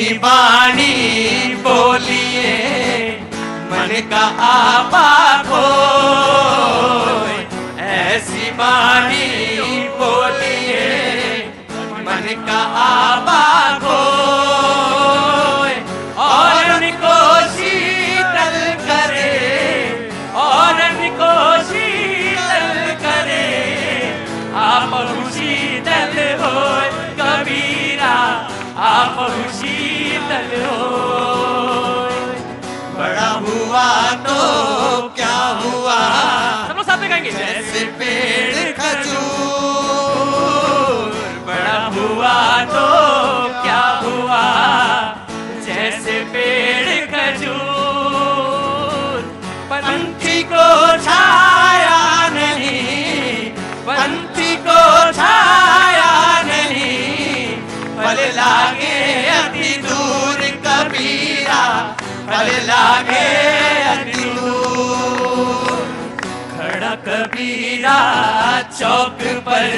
ऐसी वाणी बोलिए मन का आपा खोए, ऐसी वाणी बोलिए मन का आपा खोए, और उनको शीतल करे, और उनको शीतल करे, आप शीतल हो कबीरा, आप शीतल हो। बड़ा हुआ तो क्या हुआ, सब लोग साथ में गाएंगे, जैसे पेड़ खजूर, बड़ा हुआ तो क्या हुआ, जैसे पेड़ खजूर, पंछी को छाया नहीं, पंछी को छाया नहीं, फल लागे अति दूर कबीरा, फल लागे अति दूर। खड़ा कबीरा चौक पर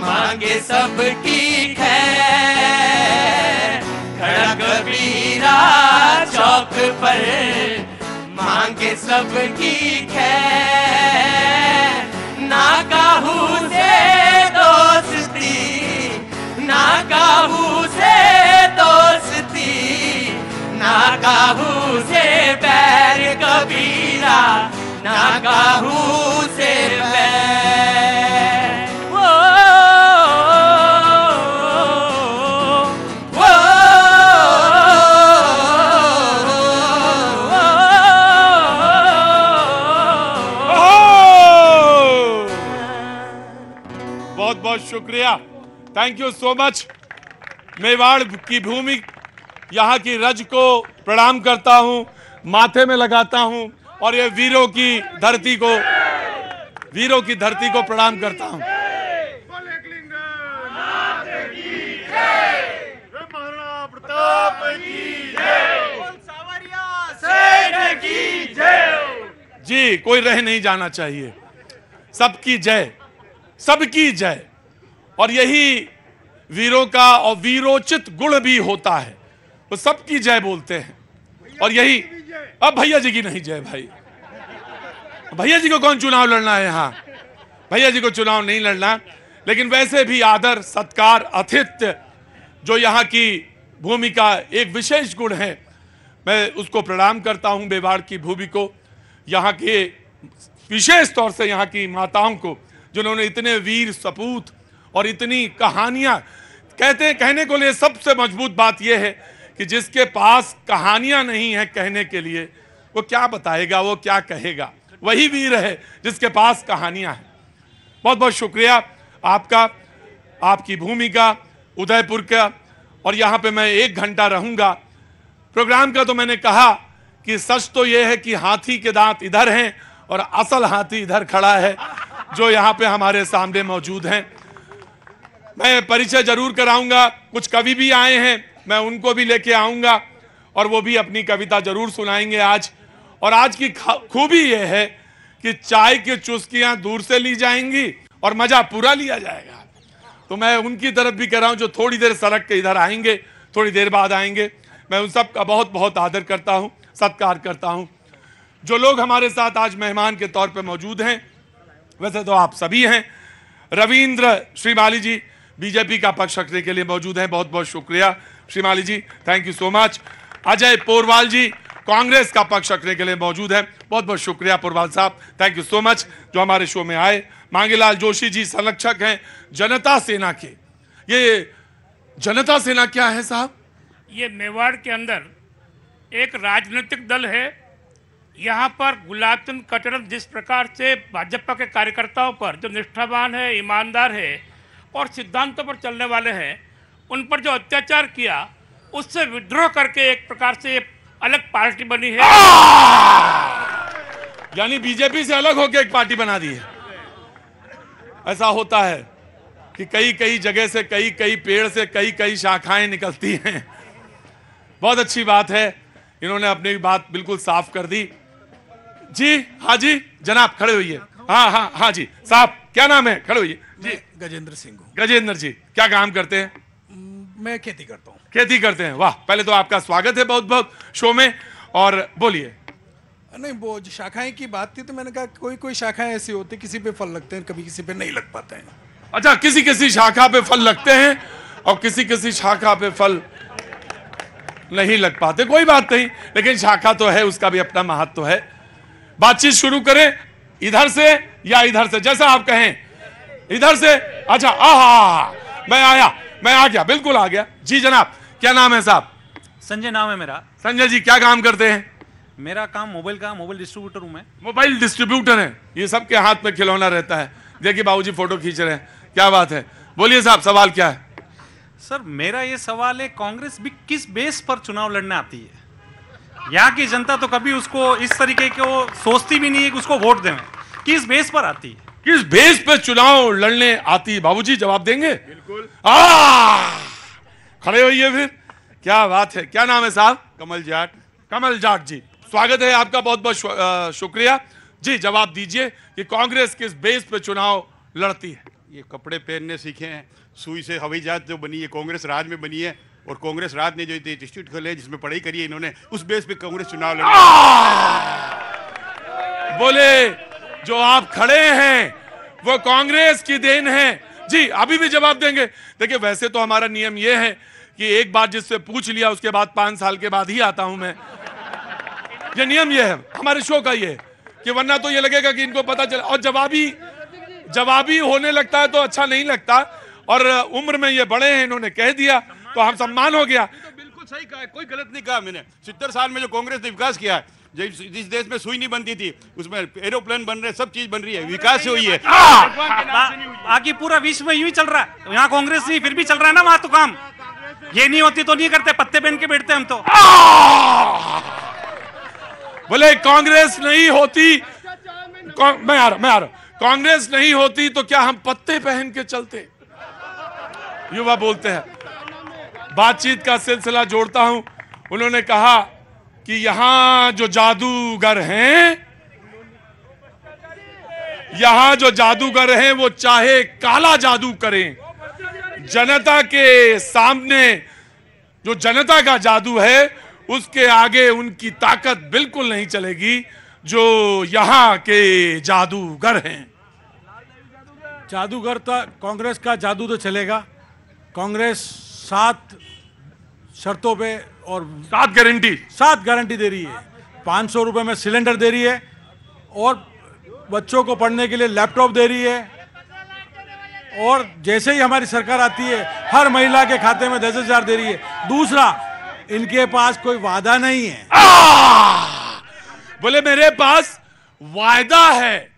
मांगे सबकी खैर, खड़ा कबीरा चौक पर मांगे सबकी खैर, ना काहू से दोस्ती, ना काहू से दोस्ती, ना काहू से बैर कबीरा, ना काहू से बैर। वो बहुत बहुत शुक्रिया, thank you so much. Mewar की भूमि, यहाँ की रज को प्रणाम करता हूँ, माथे में लगाता हूँ, और ये वीरों की धरती को प्रणाम करता हूँ। जी, कोई रह नहीं जाना चाहिए, सबकी जय, सबकी जय। और यही वीरों का और वीरोचित गुण भी होता है, वो सबकी जय बोलते हैं। और यही, अब भैया जी की नहीं जय भाई, भैया जी को कौन चुनाव लड़ना है यहाँ, भैया जी को चुनाव नहीं लड़ना, लेकिन वैसे भी आदर सत्कार आतिथ्य जो यहाँ की भूमि का एक विशेष गुण है, मैं उसको प्रणाम करता हूँ। मेवाड़ की भूमि को, यहाँ के विशेष तौर से यहाँ की माताओं को, जिन्होंने इतने वीर सपूत और इतनी कहानियां कहने को लिए। सबसे मजबूत बात यह है कि जिसके पास कहानियां नहीं है कहने के लिए, वो क्या बताएगा, वो क्या कहेगा। वही वीर है जिसके पास कहानियां हैं। बहुत बहुत शुक्रिया आपका, आपकी भूमि का, उदयपुर का। और यहाँ पे मैं 1 घंटा रहूंगा। प्रोग्राम का तो मैंने कहा कि सच तो यह है कि हाथी के दांत इधर हैं और असल हाथी इधर खड़ा है, जो यहाँ पे हमारे सामने मौजूद हैं। मैं परिचय जरूर कराऊंगा, कुछ कवि भी आए हैं, मैं उनको भी लेके आऊंगा और वो भी अपनी कविता जरूर सुनाएंगे आज। और आज की खूबी यह है कि चाय की चुस्कियां दूर से ली जाएंगी और मजा पूरा लिया जाएगा। तो मैं उनकी तरफ भी कह रहा हूं जो थोड़ी देर सड़क के इधर आएंगे, थोड़ी देर बाद आएंगे। मैं उन सब का बहुत बहुत आदर करता हूं, सत्कार करता हूं। जो लोग हमारे साथ आज मेहमान के तौर पे मौजूद हैं, वैसे तो आप सभी हैं। रविंद्र श्रीमाली जी बीजेपी का पक्ष रखने के लिए मौजूद हैं, बहुत बहुत शुक्रिया Shrimali ji, thank you so much. Ajay Porwal ji Congress का पक्ष रखने के लिए मौजूद हैं, बहुत बहुत शुक्रिया पोरवाल साहब, थैंक यू सो मच जो हमारे शो में आए। मांगेलाल जोशी जी संरक्षक हैं जनता सेना के। ये जनता सेना क्या है साहब? ये मेवाड़ के अंदर एक राजनीतिक दल है। यहाँ पर गुलाबचंद कटरन जिस प्रकार से भाजपा के कार्यकर्ताओं पर, जो निष्ठावान है, ईमानदार है और सिद्धांतों पर चलने वाले हैं, उन पर जो अत्याचार किया, उससे विद्रोह करके एक प्रकार से अलग पार्टी बनी है। यानी बीजेपी से अलग होकर एक पार्टी बना दी है। ऐसा होता है कि कई कई जगह से, कई कई पेड़ से कई कई शाखाएं निकलती हैं। बहुत अच्छी बात है, इन्होंने अपनी बात बिल्कुल साफ कर दी। जी हाँ जी जनाब खड़े होइए। हाँ जी साहब, क्या नाम है? खड़े होइए जी। गजेंद्र सिंह। गजेंद्र जी क्या काम करते हैं? मैं खेती करता हूँ। खेती करते हैं, वाह। पहले तो आपका स्वागत है बहुत बहुत शो में, और बोलिए। नहीं, वो जो शाखाएं की बात थी तो मैंने कहा कोई कोई शाखाएं ऐसी होती, किसी पे फल लगते हैं, कभी किसी पे नहीं लग पाते हैं। अच्छा, किसी किसी शाखा पे फल लगते हैं और किसी किसी शाखा पे फल नहीं लग पाते, कोई बात नहीं, लेकिन शाखा तो है, उसका भी अपना महत्व है। बातचीत शुरू करें इधर से या इधर से, जैसा आप कहें। इधर से, अच्छा, मैं आ गया, बिल्कुल आ गया जी। जनाब, क्या नाम है साहब? संजय नाम है मेरा। संजय जी, क्या काम करते हैं? मेरा काम मोबाइल का, मोबाइल डिस्ट्रीब्यूटर हूं मैं। मोबाइल डिस्ट्रीब्यूटर है। ये सबके हाथ में खिलौना रहता है। देखिए बाबूजी फोटो खींच रहे हैं, क्या बात है। बोलिए साहब, सवाल क्या है? सर, मेरा ये सवाल है, कांग्रेस भी किस बेस पर चुनाव लड़ने आती है? यहाँ की जनता तो कभी उसको इस तरीके को सोचती भी नहीं है कि उसको वोट दें। किस बेस पर आती है? किस बेस पे चुनाव लड़ने आती है? बाबूजी जवाब देंगे? बिल्कुल। खड़े होइए फिर, क्या बात है। क्या नाम है साहब? कमल जाट। कमल जाट जी, स्वागत है आपका, बहुत बहुत शुक्रिया जी। जवाब दीजिए कि कांग्रेस किस बेस पे चुनाव लड़ती है? ये कपड़े पहनने सीखे हैं, सुई से हवाई जहाज जो बनी है कांग्रेस राज में बनी है, और कांग्रेस राज ने जो इंस्टीट्यूट खोले जिसमें पढ़ाई करी है इन्होंने, उस बेस पे कांग्रेस चुनाव लड़ी। बोले जो आप खड़े हैं वो कांग्रेस की देन है जी। अभी भी जवाब देंगे? देखिए, वैसे तो हमारा नियम यह है कि एक बार जिससे पूछ लिया उसके बाद 5 साल के बाद ही आता हूं मैं। ये नियम ये है हमारे शो का, ये कि वरना तो ये लगेगा कि इनको पता चला, और जवाबी होने लगता है तो अच्छा नहीं लगता। और उम्र में ये बड़े हैं, इन्होंने कह दिया तो हम सम्मान हो गया। तो बिल्कुल सही कहा है, कोई गलत नहीं कहा मैंने। 70 साल में जो कांग्रेस ने विकास किया है, जिस देश में सुई नहीं बनती थी उसमें एरोप्लेन बन रहे, सब चीज बन रही है, विकास से हुई है। बाकी पूरा विश्व में यूं ही चल रहा है, यहाँ कांग्रेस नहीं फिर भी चल रहा है ना वहां तो काम। ये नहीं होती तो नहीं करते, पत्ते पहन के बैठते हम तो। बोले कांग्रेस नहीं होती, मैं आ रहा कांग्रेस नहीं होती तो क्या हम पत्ते पहन के चलते? युवा बोलते हैं। बातचीत का सिलसिला जोड़ता हूं। उन्होंने कहा कि यहां जो जादूगर हैं वो चाहे काला जादू करें, जनता के सामने जो जनता का जादू है उसके आगे उनकी ताकत बिल्कुल नहीं चलेगी, जो यहां के जादूगर हैं। जादूगर तो कांग्रेस का जादू तो चलेगा। कांग्रेस 7 शर्तों पे और 7 गारंटी दे रही है। 500 रुपए में सिलेंडर दे रही है, और बच्चों को पढ़ने के लिए लैपटॉप दे रही है, और जैसे ही हमारी सरकार आती है हर महिला के खाते में 10,000 दे रही है। दूसरा, इनके पास कोई वादा नहीं है। बोले मेरे पास वायदा है,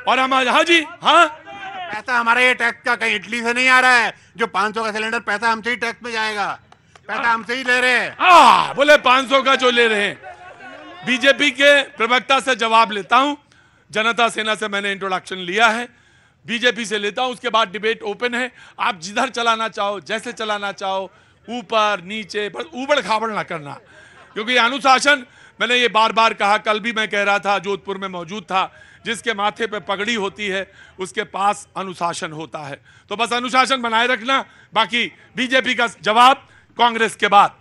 और हम, हाँ जी, हाँ, पैसा हमारा ये टैक्स का कहीं इटली से नहीं आ रहा है। जो 500 का सिलेंडर पैसा हमसे ही टैक्स में जाएगा, पैसा हमसे ही ले रहे हैं। बोले 500 का जो ले रहे हैं। बीजेपी के प्रवक्ता से जवाब लेता हूं। जनता सेना से मैंने इंट्रोडक्शन लिया है, बीजेपी से लेता हूं, उसके बाद डिबेट ओपन है। आप जिधर चलाना चाहो, जैसे चलाना चाहो, ऊपर नीचे, बस उबड़ खाबड़ ना करना, क्योंकि अनुशासन, मैंने ये बार बार कहा, कल भी मैं कह रहा था, जोधपुर में मौजूद था, जिसके माथे पे पगड़ी होती है उसके पास अनुशासन होता है। तो बस अनुशासन बनाए रखना। बाकी बीजेपी का जवाब कांग्रेस के बाद।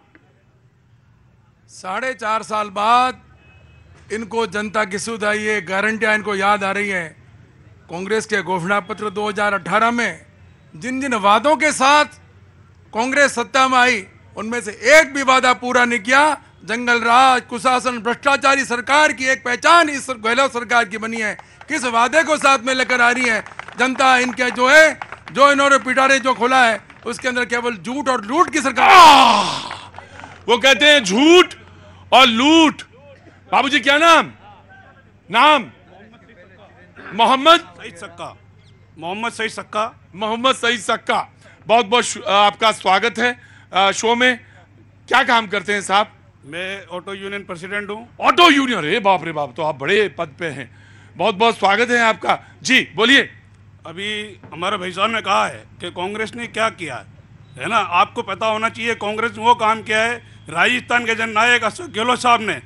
4.5 साल बाद इनको जनता की सुध आई है, गारंटियां इनको याद आ रही है। कांग्रेस के घोषणा पत्र 2018 में जिन जिन वादों के साथ कांग्रेस सत्ता में आई, उनमें से एक भी वादा पूरा नहीं किया। जंगल राज, कुशासन, भ्रष्टाचारी सरकार की एक पहचान इस गहलोत सरकार की बनी है। किस वादे को साथ में लेकर आ रही है जनता? इनके जो है, जो इन्होंने पिटारे जो खोला है, उसके अंदर केवल झूठ और लूट की सरकार। वो कहते हैं झूठ और लूट। बाबूजी क्या नाम? मोहम्मद सईद सक्का। मोहम्मद सईद सक्का। मोहम्मद सईद सक्का, बहुत बहुत आपका स्वागत है शो में। क्या काम करते हैं साहब? मैं ऑटो यूनियन प्रेसिडेंट हूँ। ऑटो यूनियन, अरे बाप रे बाप, तो आप बड़े पद पे हैं। बहुत बहुत स्वागत है आपका जी, बोलिए। अभी हमारे भाई साहब ने कहा है कि कांग्रेस ने क्या किया है ना, आपको पता होना चाहिए कांग्रेस ने वो काम किया है। राजस्थान के जननायक अशोक गहलोत साहब ने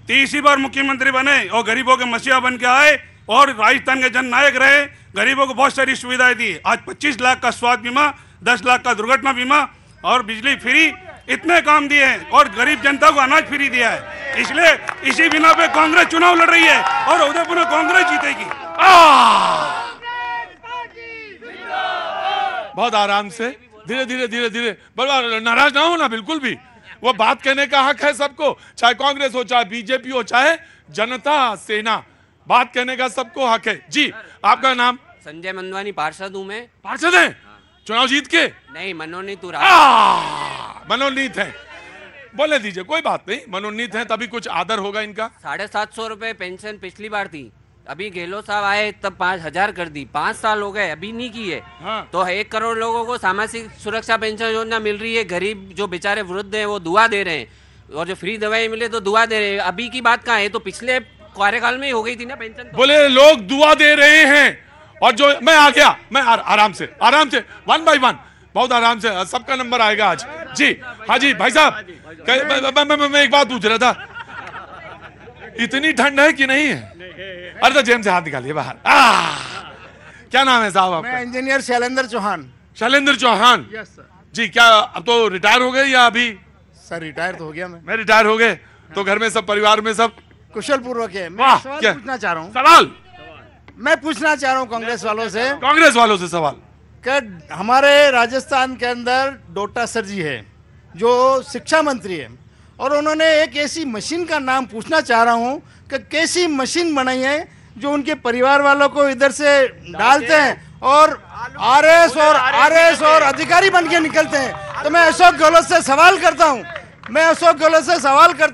30 बार मुख्यमंत्री बने और गरीबों के मसीहा बन के आए और राजस्थान के जननायक रहे, गरीबों को बहुत सारी सुविधाएं दी। आज 25 लाख का स्वास्थ्य बीमा, 10 लाख का दुर्घटना बीमा, और बिजली फ्री, इतने काम दिए हैं और गरीब जनता को अनाज फ्री दिया है। इसलिए इसी बिना पे कांग्रेस चुनाव लड़ रही है और उदयपुर में कांग्रेस जीतेगी। बहुत आराम से, धीरे धीरे धीरे धीरे, नाराज ना हो ना, बिल्कुल भी। वो बात कहने का हक है सबको, चाहे कांग्रेस हो, चाहे बीजेपी हो, चाहे जनता सेना, बात कहने का सबको हक है। जी, आपका नाम? संजय मंदवानी, पार्षद हूँ मैं। पार्षद हैं? चुनाव जीत के? नहीं, मनोनीत हूँ। मनोनीत है, बोले दीजिए, कोई बात नहीं, मनोनीत है तभी कुछ आदर होगा इनका। 750 रुपए पेंशन पिछली बार थी, अभी गहलोत साहब आए तब 5000 कर दी, 5 साल हो गए अभी नहीं की है। हाँ। तो 1 करोड़ लोगों को सामाजिक सुरक्षा पेंशन योजना मिल रही है, गरीब जो बेचारे वृद्ध हैं वो दुआ दे रहे हैं, और जो फ्री दवाई मिले तो दुआ दे रहे हैं। अभी की बात कहाँ है, तो पिछले कार्यकाल में ही हो गई थी ना पेंशन। तो बोले लोग दुआ दे रहे हैं, और जो मैं आ गया, मैं आराम से 1 by 1, बहुत आराम से, सबका नंबर आएगा आज। जी हाँ जी भाई साहब, मैं एक बात पूछ रहा था, इतनी ठंड है कि नहीं है? अरे तो जेब से हाथ निकालिए बाहर। क्या नाम है साहब आपका? मैं engineer Shailendra Chauhan. Shailendra Chauhan? Yes sir. जी, क्या अब तो रिटायर हो गए या अभी? सर रिटायर तो हो गया मैं रिटायर हो गए, तो घर में सब, परिवार में सब कुशल पूर्वक है। मैं वाह, सवाल क्या? पूछना चाह रहा हूँ। सवाल मैं पूछना चाह रहा हूँ कांग्रेस वालों से सवाल कि हमारे राजस्थान के अंदर डोटा सर जी है जो शिक्षा मंत्री है, और उन्होंने एक ऐसी मशीन का नाम पूछना चाह रहा हूँ कि कैसी मशीन बनाई है जो उनके परिवार वालों को इधर से डालते हैं और आरएस और अधिकारी बन के निकलते हैं। तो मैं अशोक गहलोत से सवाल करता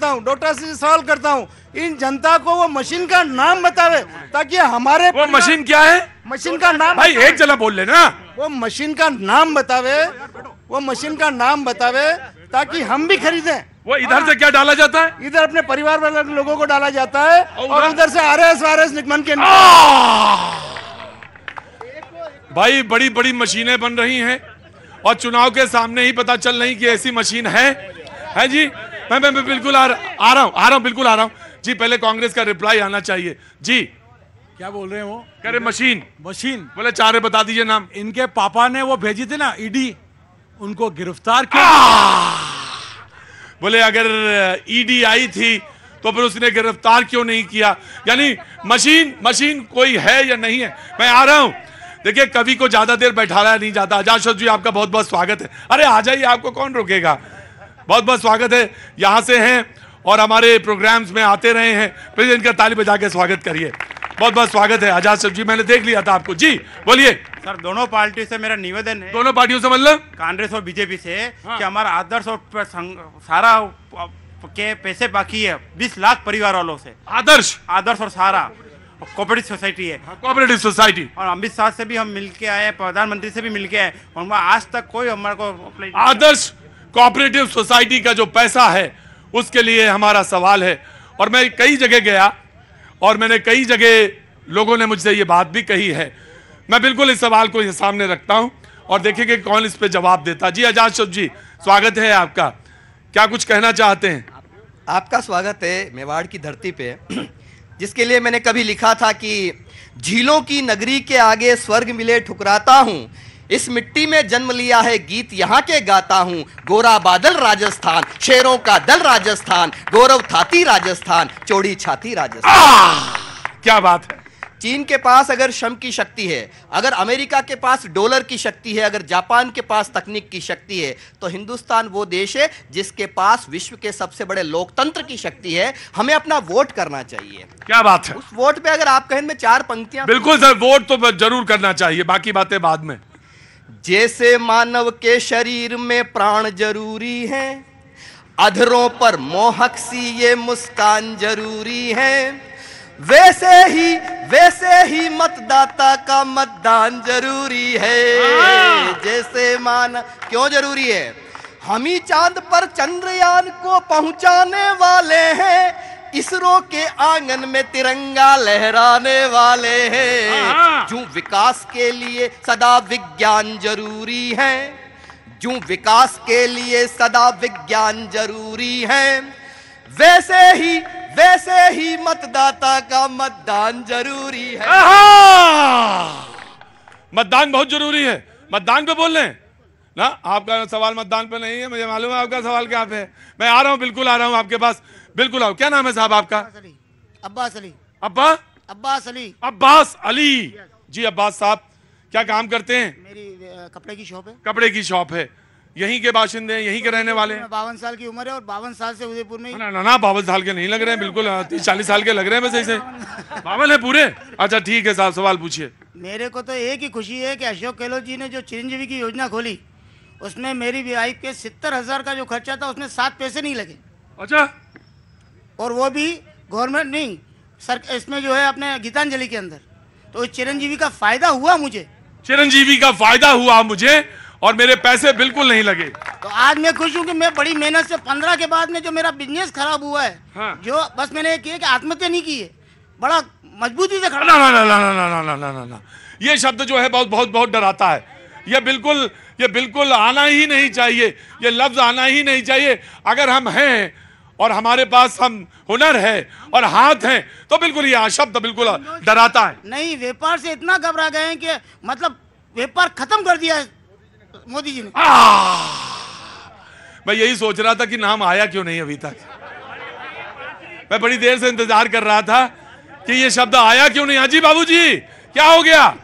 हूँ, डोटा से सवाल करता हूँ, इन जनता को वो मशीन का नाम बतावे ताकि हमारे, वो मशीन क्या है? मशीन का नाम भाई एक जला बोल लेना। वो मशीन का नाम बतावे ताकि हम भी खरीदें। वो इधर से क्या डाला जाता है? इधर अपने परिवार वाले लोगों को डाला जाता है और उधर से आरएस निकमन के। भाई बड़ी बड़ी मशीनें बन रही हैं और चुनाव के सामने ही पता चल रही कि ऐसी मशीन है जी। मैं बिल्कुल आ रहा हूँ, बिल्कुल आ रहा हूँ जी। पहले कांग्रेस का रिप्लाई आना चाहिए जी। क्या बोल रहे हैं वो? कह रहे मशीन बोले, 4 बता दीजिए नाम। इनके पापा ने वो भेजी थी ना ईडी, उनको गिरफ्तार किया। बोले अगर ईडी आई थी तो फिर उसने गिरफ्तार क्यों नहीं किया? यानी मशीन कोई है या नहीं है? मैं आ रहा हूं। देखिए, कवि को ज्यादा देर बैठाया नहीं जाता। आजाद शब्द जी, आपका बहुत बहुत स्वागत है। अरे आ जाइए, आपको कौन रोकेगा। बहुत बहुत स्वागत है, यहाँ से हैं और हमारे प्रोग्राम्स में आते रहे हैं। प्लीज इनका ताली बजा के स्वागत करिए। बहुत बहुत स्वागत है आजाद शब्द जी, मैंने देख लिया था आपको। जी बोलिए। सर, दोनों पार्टी से मेरा निवेदन है, दोनों पार्टियों से मतलब कांग्रेस और बीजेपी से, कि हमारा आदर्श और सारा के पैसे बाकी है 20 लाख परिवार वालों से। आदर्श और सारा कोऑपरेटिव सोसाइटी है, कोऑपरेटिव सोसाइटी। और अमित शाह से भी हम मिलके आए, प्रधानमंत्री से भी मिलके आए, और आज तक कोई हमारे को आदर्श कोऑपरेटिव सोसाइटी का जो पैसा है उसके लिए हमारा सवाल है। और मैं कई जगह गया और मैंने कई जगह लोगों ने मुझसे ये बात भी कही है। मैं बिल्कुल इस सवाल को सामने रखता हूं और देखेंगे कौन इस पे जवाब देता। जी आजाद शब्द जी, स्वागत है आपका। क्या कुछ कहना चाहते हैं? आपका स्वागत है मेवाड़ की धरती पे, जिसके लिए मैंने कभी लिखा था कि झीलों की नगरी के आगे स्वर्ग मिले ठुकराता हूं, इस मिट्टी में जन्म लिया है गीत यहाँ के गाता हूँ। गोरा बादल राजस्थान, शेरों का दल राजस्थान, गौरव थाती राजस्थान, चौड़ी छाती राजस्थान। क्या बात है। चीन के पास अगर श्रम की शक्ति है, अगर अमेरिका के पास डॉलर की शक्ति है, अगर जापान के पास तकनीक की शक्ति है, तो हिंदुस्तान वो देश है जिसके पास विश्व के सबसे बड़े लोकतंत्र की शक्ति है। हमें अपना वोट करना चाहिए। क्या बात है। उस वोट पे अगर आप कहें मैं 4 पंक्तियां। बिल्कुल सर, वोट तो जरूर करना चाहिए, बाकी बातें बाद में। जैसे मानव के शरीर में प्राण जरूरी है, अधरों पर मोहक सी ये मुस्कान जरूरी है, वैसे ही मतदाता का मतदान जरूरी है। जैसे मानव क्यों जरूरी है? हम ही चांद पर चंद्रयान को पहुंचाने वाले हैं, इसरो के आंगन में तिरंगा लहराने वाले हैं। जो विकास के लिए सदा विज्ञान जरूरी है, जो विकास के लिए सदा विज्ञान जरूरी है, वैसे ही मतदाता का मतदान जरूरी है। मतदान बहुत जरूरी है। मतदान पे बोल रहे हैं, ना आपका सवाल मतदान पे नहीं है, मुझे मालूम है आपका सवाल क्या पे है। मैं आ रहा हूँ, बिल्कुल आ रहा हूँ आपके पास, बिल्कुल आओ। क्या नाम है साहब आपका? अब्बास अली। अब्बास अली। अब्बास अली जी। अब्बास साहब क्या काम करते हैं? मेरी कपड़े की शॉप है। कपड़े की शॉप है। यहीं के बाशिंदे हैं, यहीं के रहने वाले हैं? 52 साल की उम्र है और 52 साल से उदयपुर में। ना 52 साल के नहीं लग रहे हैं, बिल्कुल 30-40 साल के लग रहे हैं वैसे से। 52 है पूरे? अच्छा ठीक है साहब, सवाल पूछिए। मेरे को तो एक ही खुशी है कि अशोक गहलोत जी ने जो चिरंजीवी की योजना खोली, उसमें मेरी वाइफ के 70,000 का जो खर्चा था उसमें 7 पैसे नहीं लगे। अच्छा। और वो भी गवर्नमेंट नहीं, सर इसमें जो है अपने गीतांजलि के अंदर। तो चिरंजीवी का फायदा हुआ मुझे। चिरंजीवी का फायदा हुआ मुझे और मेरे पैसे बिल्कुल नहीं लगे। तो आज मैं खुश हूँ कि मैं बड़ी मेहनत से 15 के बाद में जो मेरा बिजनेस खराब हुआ है, हाँ। जो बस मैंने ये किया कि आत्महत्या नहीं की है, बड़ा मजबूती से खड़ा। ना ये शब्द जो है बहुत बहुत बहुत डराता है। ये बिल्कुल आना ही नहीं चाहिए, ये लफ्ज आना ही नहीं चाहिए। अगर हम हैं और हमारे पास हम हुनर है और हाथ हैं तो बिल्कुल ये शब्द बिल्कुल डराता है। नहीं, व्यापार से इतना घबरा गए हैं कि मतलब व्यापार खत्म कर दिया है मोदी जी ने। मैं यही सोच रहा था कि नाम आया क्यों नहीं अभी तक। मैं बड़ी देर से इंतजार कर रहा था कि ये शब्द आया क्यों नहीं। हाजी बाबूजी क्या हो गया?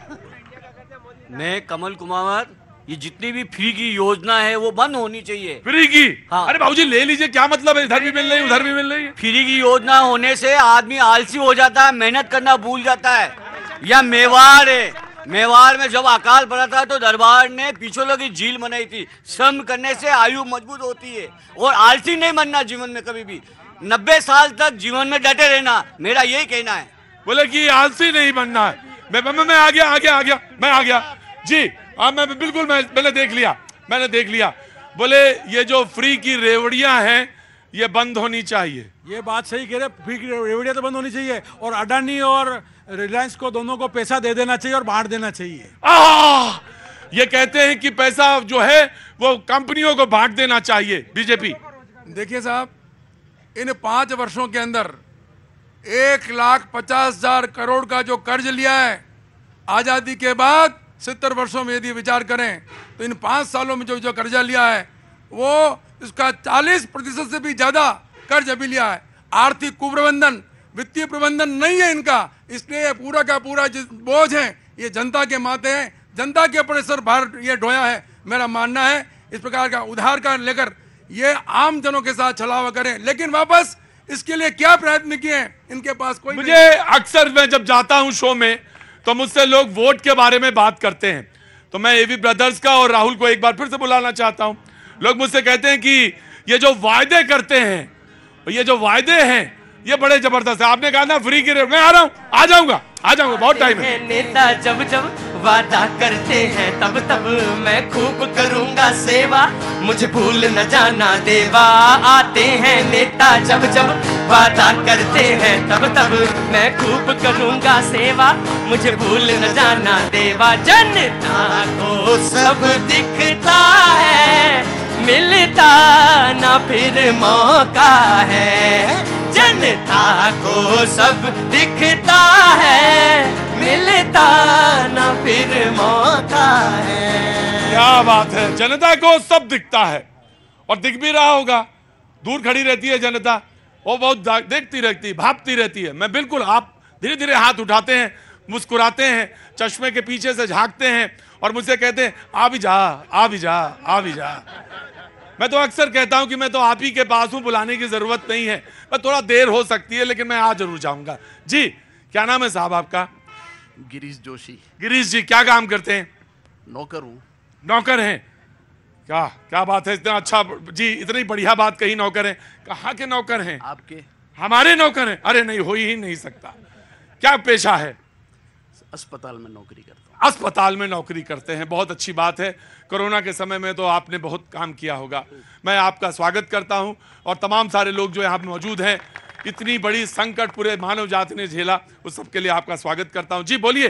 मैं कमल कुमार, ये जितनी भी फ्री की योजना है वो बंद होनी चाहिए। फ्री की? हाँ। अरे बाबूजी ले लीजिए, क्या मतलब है? इधर भी मिल रही है उधर भी मिल रही है। फ्री की योजना होने से आदमी आलसी हो जाता है, मेहनत करना भूल जाता है। या मेवाड़ है, मेवाड़ में जब अकाल पड़ा था तो दरबार ने पिछोलों की झील बनाई थी। श्रम करने से आयु मजबूत होती है और आलसी नहीं बनना जीवन में कभी भी। 90 साल तक जीवन में डटे रहना, मेरा यही कहना है। बोले कि आलसी नहीं बनना है। मैं आ गया जी। हाँ मैं बिल्कुल मैंने देख लिया। बोले ये जो फ्री की रेवड़ियां हैं ये बंद होनी चाहिए। ये बात सही कह रहे, फ्री की रेवड़ियां तो बंद होनी चाहिए और अडानी और रिलायंस को दोनों को पैसा दे देना चाहिए और बांट देना चाहिए। ये कहते हैं कि पैसा जो है वो कंपनियों को बांट देना चाहिए बीजेपी। देखिए साहब, इन 5 वर्षों के अंदर 1,50,000 करोड़ का जो कर्ज लिया है, आजादी के बाद 70 वर्षों में यदि विचार करें तो इन 5 सालों में जो कर्जा लिया है वो इसका 40% से भी ज्यादा कर्ज अभी लिया है। आर्थिक कुप्रबंधन, वित्तीय प्रबंधन नहीं है इनका, इसलिए पूरा का पूरा बोझ है ये जनता के माथे है, जनता के ऊपर सर भार ये ढोया है। मेरा मानना है इस प्रकार का उधार का लेकर ये आम जनों के साथ छलावा करें, लेकिन वापस इसके लिए क्या प्रयत्न किए हैं इनके पास कोई। मुझे अक्सर मैं जब जाता हूं शो में तो मुझसे लोग वोट के बारे में बात करते हैं, तो मैं एवी ब्रदर्स का और राहुल को एक बार फिर से बुलाना चाहता हूं। लोग मुझसे कहते हैं कि ये जो वायदे करते हैं, ये जो वायदे हैं ये बड़े जबरदस्त है। आपने कहा ना फ्री की रेट, मैं आ रहा हूं, आ जाऊंगा, बहुत टाइम है। नेता जब जब वादा करते हैं तब तब मैं खूब करूंगा सेवा, मुझे भूल न जाना देवा। आते हैं नेता जब जब वादा करते हैं तब तब मैं खूब करूंगा सेवा, मुझे भूल न जाना देवा। जनता को सब दिखता है, मिलता ना फिर मौका है। जनता को सब दिखता है, मिलता ना फिर मौका है। क्या बात है, जनता को सब दिखता है और दिख भी रहा होगा। दूर खड़ी रहती है जनता, वो बहुत देखती रहती है, भापती रहती है। मैं बिल्कुल, आप धीरे धीरे हाथ उठाते हैं, मुस्कुराते हैं, चश्मे के पीछे से झांकते हैं और मुझसे कहते हैं आ भी जा, आ भी जा, आ भी जा। मैं तो अक्सर कहता हूं कि मैं तो आप ही के पास हूं, बुलाने की जरूरत नहीं है। मैं थोड़ा देर हो सकती है लेकिन मैं आ जरूर जाऊंगा। जी क्या नाम है साहब आपका? गिरीश जोशी। गिरीश जी क्या काम करते हैं? नौकर हूँ। नौकर हैं? क्या बात है, इतना अच्छा जी, इतनी बढ़िया बात कही। नौकर हैं? कहाँ के नौकर हैं? आपके? हमारे नौकर हैं? अरे नहीं, हो ही नहीं सकता। क्या पेशा है? अस्पताल में नौकरी करता हूँ। अस्पताल में नौकरी करते हैं, बहुत अच्छी बात है। कोरोना के समय में तो आपने बहुत काम किया होगा। मैं आपका स्वागत करता हूं और तमाम सारे लोग जो यहाँ मौजूद हैं, इतनी बड़ी संकट पूरे मानव जाति ने झेला, उस सब के लिए आपका स्वागत करता हूं। जी बोलिए।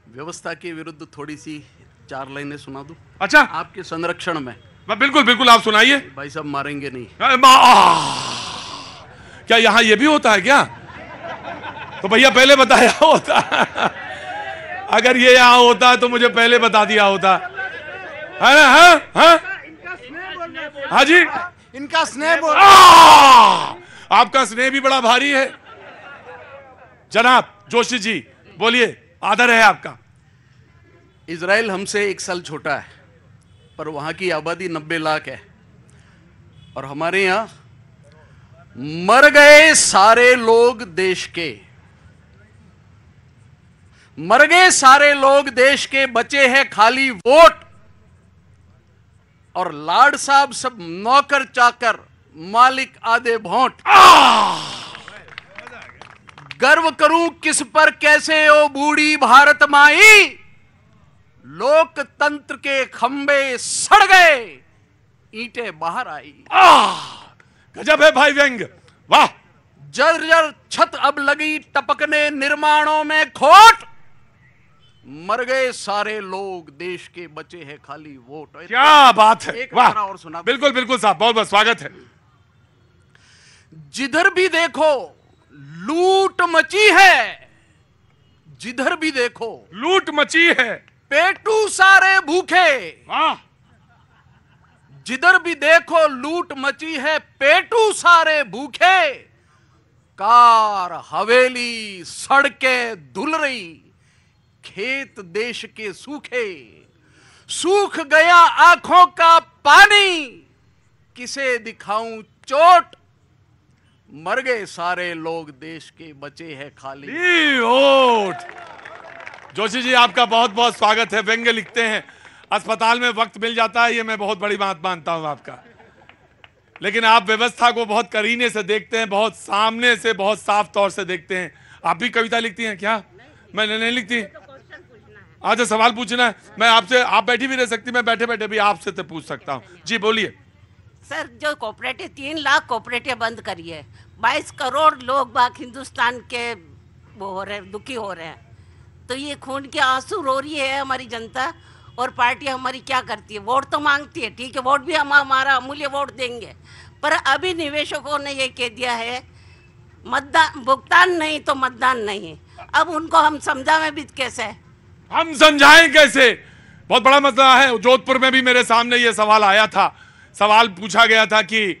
व्यवस्था के विरुद्ध थोड़ी सी 4 लाइनें सुना दूं? अच्छा। आपके संरक्षण में। बिल्कुल आप सुनाइए। भाई साहब मारेंगे नहीं। क्या यहाँ ये भी होता है क्या? तो भैया पहले बताया होता। अगर ये यहाँ होता तो मुझे पहले बता दिया होता, है ना? हाँ हाँ जी, इनका स्नेह आपका स्नेह भी बड़ा भारी है। जनाब जोशी जी बोलिए, आदर है आपका। इजराइल हमसे 1 साल छोटा है, पर वहां की आबादी 90 लाख है, और हमारे यहां मर गए सारे लोग देश के, मर गए सारे लोग देश के, बचे हैं खाली वोट। और लाड साहब सब नौकर चाकर, मालिक आधे भोंट। गर्व करूं किस पर कैसे ओ बूढ़ी भारत माई, लोकतंत्र के खंबे सड़ गए, ईंटें बाहर आई। गजब है भाई व्यंग, वाह। जर्जर छत अब लगी टपकने, निर्माणों में खोट। मर गए सारे लोग देश के, बचे हैं खाली वोट। क्या बात है, एक वाह। और सुना। बिल्कुल बिल्कुल साहब, बहुत बहुत स्वागत है। जिधर भी देखो लूट मची है, जिधर भी देखो लूट मची है, पेटू सारे भूखे। जिधर भी देखो लूट मची है, पेटू सारे भूखे। कार हवेली सड़कें धुल रही, खेत देश के सूखे। सूख गया आंखों का पानी, किसे दिखाऊं चोट। मर गए सारे लोग देश के, बचे हैं खाली वोट। जोशी जी आपका बहुत बहुत स्वागत है। व्यंग्य लिखते हैं, अस्पताल में वक्त मिल जाता है, ये मैं बहुत बड़ी बात मानता हूं आपका, लेकिन आप व्यवस्था को बहुत करीने से देखते हैं, बहुत सामने से, बहुत साफ तौर से देखते हैं। आप भी कविता लिखती हैं क्या? मैंने नहीं लिखती। आज सवाल पूछना है, मैं आपसे, आप बैठी भी रह सकती, मैं बैठे बैठे भी आपसे तो पूछ सकता हूं। जी बोलिए। सर, जो कोऑपरेटिव 3 लाख कोऑपरेटिव बंद करी है, 22 करोड़ लोग बाग हिंदुस्तान के वो हो रहे, दुखी हो रहे हैं, तो ये खून के आंसू रो रही है हमारी जनता। और पार्टी हमारी क्या करती है? वोट तो मांगती है, ठीक है, वोट भी हम हमारा अमूल्य वोट देंगे, पर अभी निवेशकों ने ये कह दिया है मतदान, भुगतान नहीं तो मतदान नहीं। अब उनको हम समझाएं भी कैसे? हम समझाएं कैसे? बहुत बड़ा मसला है। जोधपुर में भी मेरे सामने ये सवाल आया था, सवाल पूछा गया था कि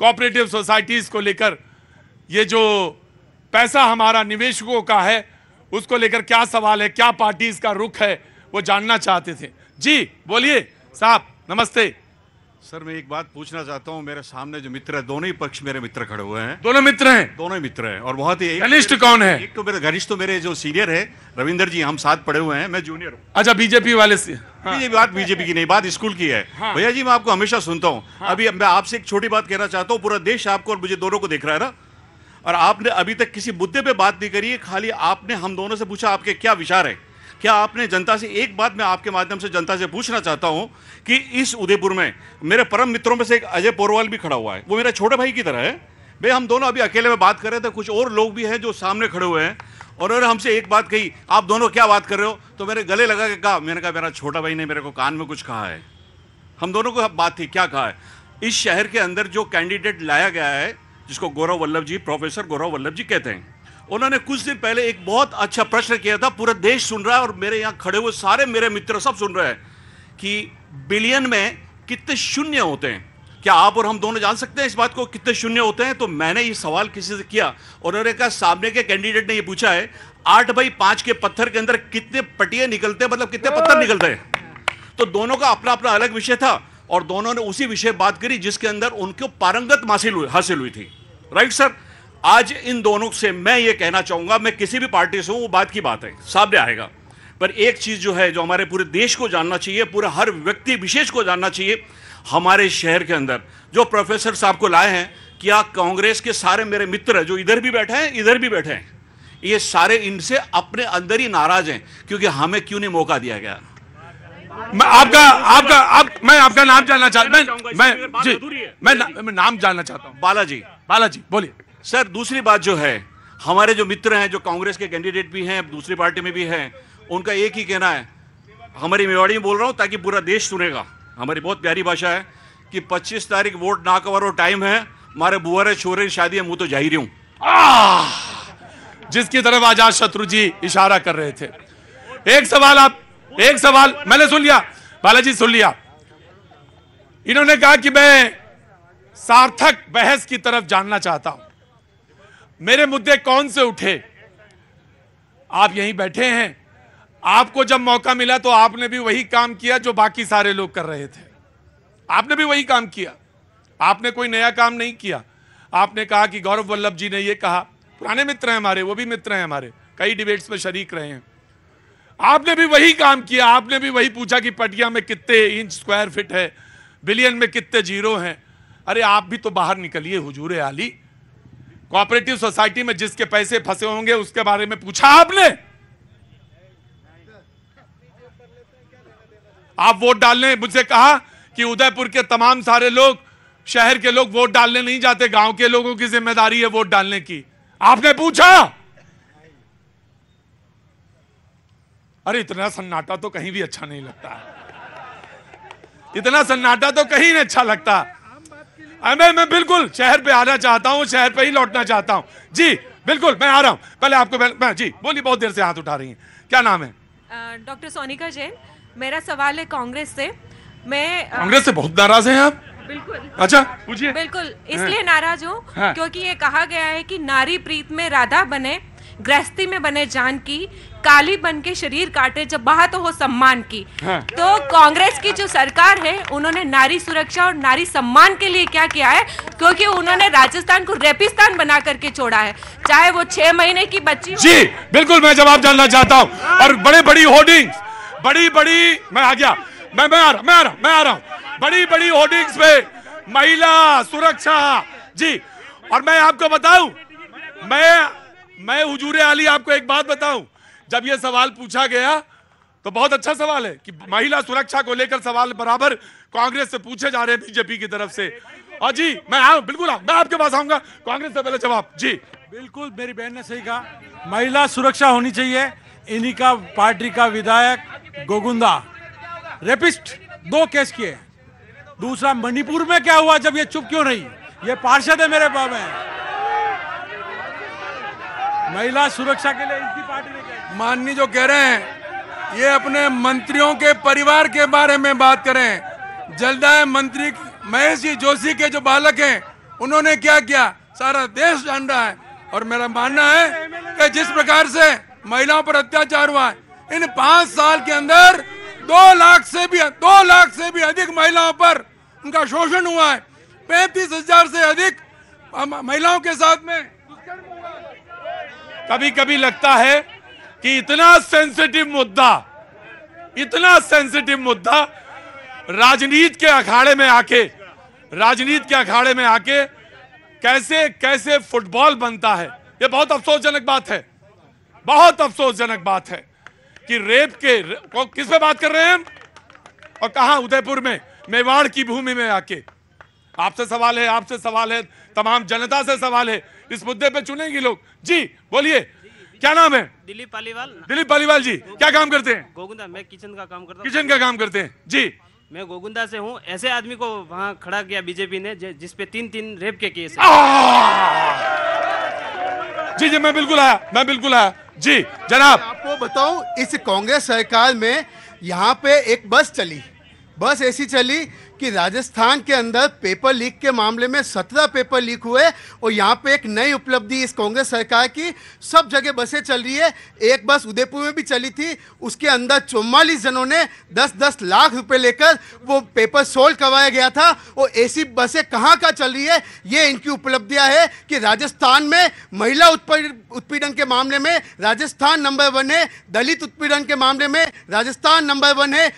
कोऑपरेटिव सोसाइटीज को लेकर ये जो पैसा हमारा निवेशकों का है उसको लेकर क्या सवाल है, क्या पार्टी इसका रुख है, वो जानना चाहते थे। जी बोलिए साहब, नमस्ते। सर मैं एक बात पूछना चाहता हूँ, मेरे सामने जो मित्र है, दोनों ही पक्ष मेरे मित्र खड़े हुए हैं। दोनों मित्र हैं? दोनों ही मित्र हैं, और बहुत ही घनिष्ठ कौन है? एक तो मेरे घनिष्ठ, तो मेरे जो सीनियर है रविंदर जी, हम साथ पढ़े हुए हैं, मैं जूनियर हूँ। अच्छा, बीजेपी वाले से? हाँ। ये बात बीजेपी की नहीं, बात स्कूल की है। हाँ। भैया जी मैं आपको हमेशा सुनता हूँ। हाँ। अभी मैं आपसे एक छोटी बात कहना चाहता हूँ, पूरा देश आपको और मुझे दोनों को देख रहा है ना, और आपने अभी तक किसी मुद्दे पे बात नहीं करी है, खाली आपने हम दोनों से पूछा आपके क्या विचार है। क्या आपने जनता से, एक बात मैं आपके माध्यम से जनता से पूछना चाहता हूं कि इस उदयपुर में मेरे परम मित्रों में से एक अजय पोरवाल भी खड़ा हुआ है, वो मेरा छोटे भाई की तरह है। भाई हम दोनों अभी अकेले में बात कर रहे थे, कुछ और लोग भी हैं जो सामने खड़े हुए हैं, और उन्होंने हमसे एक बात कही, आप दोनों क्या बात कर रहे हो? तो मेरे गले लगा के कहा, मैंने कहा मेरा छोटा भाई ने मेरे को कान में कुछ कहा है। हम दोनों को बात थी, क्या कहा है? इस शहर के अंदर जो कैंडिडेट लाया गया है, जिसको गौरव वल्लभ जी, प्रोफेसर गौरव वल्लभ जी कहते हैं, उन्होंने कुछ दिन पहले एक बहुत अच्छा प्रश्न किया था, पूरा देश सुन रहा है और मेरे यहाँ खड़े हुए सारे मेरे मित्र सब सुन रहे हैं कि बिलियन में कितने शून्य होते हैं। क्या आप और हम दोनों जान सकते हैं इस बात को, कितने शून्य होते हैं? तो मैंने ये सवाल किसी से किया और उन्होंने कहा, सामने के कैंडिडेट ने ये पूछा है 8x5 के पत्थर के अंदर कितने पटिए निकलते हैं, मतलब कितने पत्थर निकलते हैं। तो दोनों का अपना अपना अलग विषय था और दोनों ने उसी विषय बात करी जिसके अंदर उनको पारंगत हासिल हुई थी। राइट सर, आज इन दोनों से मैं ये कहना चाहूंगा, मैं किसी भी पार्टी से हूं, वो बात की बात है, सामने आएगा, पर एक चीज जो है, जो हमारे पूरे देश को जानना चाहिए, पूरा हर व्यक्ति विशेष को जानना चाहिए, हमारे शहर के अंदर जो प्रोफेसर साहब को लाए हैं, क्या कांग्रेस के सारे मेरे मित्र जो इधर भी बैठे हैं, इधर भी बैठे हैं, ये सारे इनसे अपने अंदर ही नाराज हैं क्योंकि हमें क्यों नहीं मौका दिया गया। मैं आपका नाम जानना चाहता हूं, मैं नाम जानना चाहता हूं। बालाजी। बालाजी बोलिए सर। दूसरी बात जो है, हमारे जो मित्र हैं, जो कांग्रेस के कैंडिडेट भी हैं, दूसरी पार्टी में भी हैं, उनका एक ही कहना है, हमारी मेवाड़ी में बोल रहा हूं ताकि पूरा देश सुनेगा, हमारी बहुत प्यारी भाषा है कि 25 तारीख वोट ना करो टाइम है, हमारे बुआरे छोरे की शादी है, मुंह तो जा ही रही हूं। जिसकी तरफ आजाद शत्रु जी इशारा कर रहे थे। एक सवाल मैंने सुन लिया, बालाजी सुन लिया। इन्होंने कहा कि मैं सार्थक बहस की तरफ जानना चाहता हूं। मेरे मुद्दे कौन से उठे? आप यहीं बैठे हैं, आपको जब मौका मिला तो आपने भी वही काम किया जो बाकी सारे लोग कर रहे थे। आपने भी वही काम किया, आपने कोई नया काम नहीं किया। आपने कहा कि गौरव वल्लभ जी ने ये कहा, पुराने मित्र हैं हमारे, वो भी मित्र हैं हमारे, कई डिबेट्स में शरीक रहे हैं। आपने भी वही काम किया, आपने भी वही पूछा कि पटिया में कितने इंच स्क्वायर फीट है, बिलियन में कितने जीरो हैं। अरे आप भी तो बाहर निकलिए हुजूर आली। कोऑपरेटिव सोसाइटी में जिसके पैसे फंसे होंगे उसके बारे में पूछा आपने? आप वोट डालने मुझसे कहा कि उदयपुर के तमाम सारे लोग, शहर के लोग वोट डालने नहीं जाते, गांव के लोगों की जिम्मेदारी है वोट डालने की। आपने पूछा? अरे इतना सन्नाटा तो कहीं भी अच्छा नहीं लगता, इतना सन्नाटा तो कहीं नहीं अच्छा लगता। मैं बिल्कुल शहर पे आना चाहता हूं, शहर पे ही लौटना चाहता हूं। जी बिल्कुल, मैं आ रहा हूं। पहले आपको जी बोलिए, बहुत देर से हाथ उठा रही हैं, क्या नाम है? डॉक्टर सोनिका जैन। मेरा सवाल है कांग्रेस से। मैं कांग्रेस से बहुत नाराज हैं आप? बिल्कुल। अच्छा पूछिए। बिल्कुल इसलिए नाराज हूँ हाँ। क्योंकि ये कहा गया है कि नारी प्रीत में राधा बने, गृहस्थी में बने जान की, काली बन के शरीर काटे, जब बात हो सम्मान की। हाँ। तो कांग्रेस की जो सरकार है उन्होंने नारी सुरक्षा और नारी सम्मान के लिए क्या किया है? क्योंकि उन्होंने राजस्थान को रेपिस्तान बना करके छोड़ा है, चाहे वो 6 महीने की बच्ची हो। जी बिल्कुल, मैं जवाब जानना चाहता हूं। और बड़े बड़ी होर्डिंग्स, बड़ी मैं आ गया, मैं आ रहा हूं। बड़ी बड़ी होर्डिंग्स पे महिला सुरक्षा जी। और मैं आपको बताऊं, मैं हुजूर आली आपको एक बात बताऊं, जब ये सवाल पूछा गया तो बहुत अच्छा सवाल है कि महिला सुरक्षा को लेकर सवाल बराबर कांग्रेस से पूछे जा रहे हैं बीजेपी की तरफ से। और जी मैं बिल्कुल मैं आपके पास आऊंगा, कांग्रेस से पहले जवाब। जी बिल्कुल, मेरी बहन ने सही कहा, महिला सुरक्षा होनी चाहिए। इन्हीं का पार्टी का विधायक गोगुंदा रेपिस्ट 2 केस किए। दूसरा मणिपुर में क्या हुआ, जब ये चुप क्यों रही? ये पार्षद है मेरे पास में। महिला सुरक्षा के लिए इनकी पार्टी ने क्या? माननीय जो कह रहे हैं, ये अपने मंत्रियों के परिवार के बारे में बात करें। जलदाय मंत्री महेश जी जोशी के जो बालक हैं, उन्होंने क्या किया सारा देश जान रहा है। और मेरा मानना है कि जिस प्रकार से महिलाओं पर अत्याचार हुआ है, इन 5 साल के अंदर 2 लाख से भी अधिक महिलाओं पर उनका शोषण हुआ है। 35,000 से अधिक महिलाओं के साथ में कभी कभी लगता है कि इतना सेंसिटिव मुद्दा राजनीति के अखाड़े में आके कैसे फुटबॉल बनता है। ये बहुत अफसोसजनक बात है कि रेप के किस पे बात कर रहे हैं हम, और कहा उदयपुर में, मेवाड़ की भूमि में आके। आपसे सवाल है, तमाम जनता से सवाल है, इस मुद्दे पे चुनेंगे लोग। जी बोलिए, क्या नाम है? दिलीप पालीवाल। दिलीप पालीवाल जी, क्या काम करते हैं? गोगुंदा। मैं किचन का काम करता हूँ। किचन का काम करते हैं जी। मैं गोगुंदा से हूँ। ऐसे आदमी को वहाँ खड़ा किया बीजेपी ने जिसपे 3 रेप के केस है। जी मैं बिल्कुल आया जी। जनाब आपको बताऊं, इस कांग्रेस सरकार में यहाँ पे एक बस ऐसी चली कि राजस्थान के अंदर पेपर लीक के मामले में 17 पेपर लीक हुए। और यहाँ पे एक नई उपलब्धि इस कांग्रेस सरकार की, सब जगह बसें चल रही है। एक बस उदयपुर में भी चली थी, उसके अंदर 44 जनों ने 10-10 लाख रुपए लेकर वो पेपर सोल्व करवाया गया था। और ऐसी बसें कहाँ चल रही है, ये इनकी उपलब्धियाँ है कि राजस्थान में महिला उत्पीड़न के मामले में राजस्थान नंबर 1 है, दलित उत्पीड़न के मामले में राजस्थान नंबर 1 है,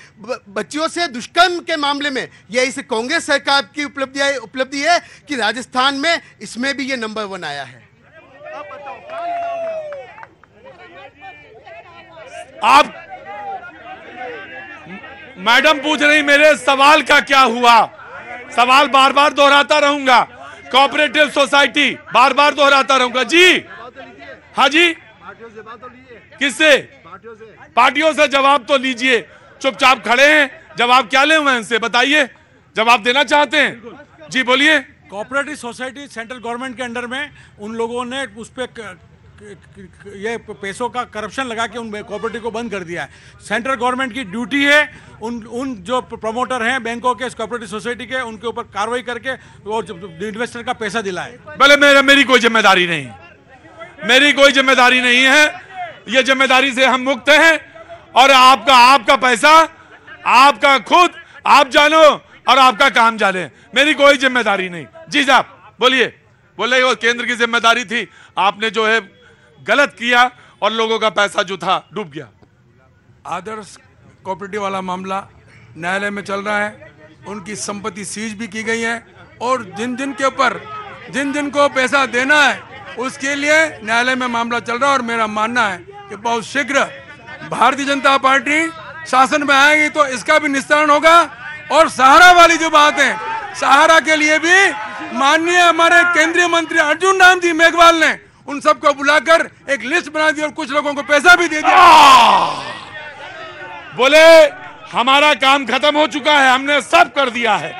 बच्चियों से दुष्कर्म के मामले में ये इस कांग्रेस सरकार की उपलब्धि है कि राजस्थान में इसमें भी ये नंबर 1 आया है। आप मैडम पूछ रही मेरे सवाल का क्या हुआ, सवाल बार बार दोहराता रहूंगा। कोऑपरेटिव सोसाइटी बार बार दोहराता रहूंगा जी। हाँ जी, किससे? पार्टियों से जवाब तो लीजिए। चुपचाप खड़े हैं, जवाब क्या ले हुए इनसे बताइए, जवाब देना चाहते हैं जी बोलिए। कोऑपरेटिव सोसाइटी सेंट्रल गवर्नमेंट के अंडर में उन लोगों ने उस पर ये पैसों का करप्शन लगा के उन कोऑपरेटिव को बंद कर दिया है। सेंट्रल गवर्नमेंट की ड्यूटी है उन जो प्रमोटर हैं बैंकों के, कोऑपरेटिव सोसाइटी के, उनके ऊपर कार्रवाई करके और इन्वेस्टर का पैसा दिलाए। भले मेरी कोई जिम्मेदारी नहीं, मेरी कोई जिम्मेदारी नहीं है, ये जिम्मेदारी से हम मुक्त हैं। और आपका पैसा आपका खुद आप जानो और आपका काम जाने, मेरी कोई जिम्मेदारी नहीं। जी साहब बोलिए। बोले वो केंद्र की जिम्मेदारी थी, आपने जो है गलत किया और लोगों का पैसा जो था डूब गया। आदर्श कोऑपरेटिव वाला मामला न्यायालय में चल रहा है, उनकी संपत्ति सीज भी की गई है और जिन जिन को पैसा देना है उसके लिए न्यायालय में मामला चल रहा है। और मेरा मानना है कि बहुत शीघ्र भारतीय जनता पार्टी शासन में आएगी तो इसका भी निस्तारण होगा। और सहारा वाली जो बात है, सहारा के लिए भी माननीय हमारे केंद्रीय मंत्री अर्जुन राम जी मेघवाल ने उन सबको बुलाकर एक लिस्ट बना दी और कुछ लोगों को पैसा भी दे दिया। बोले हमारा काम खत्म हो चुका है, हमने सब कर दिया है,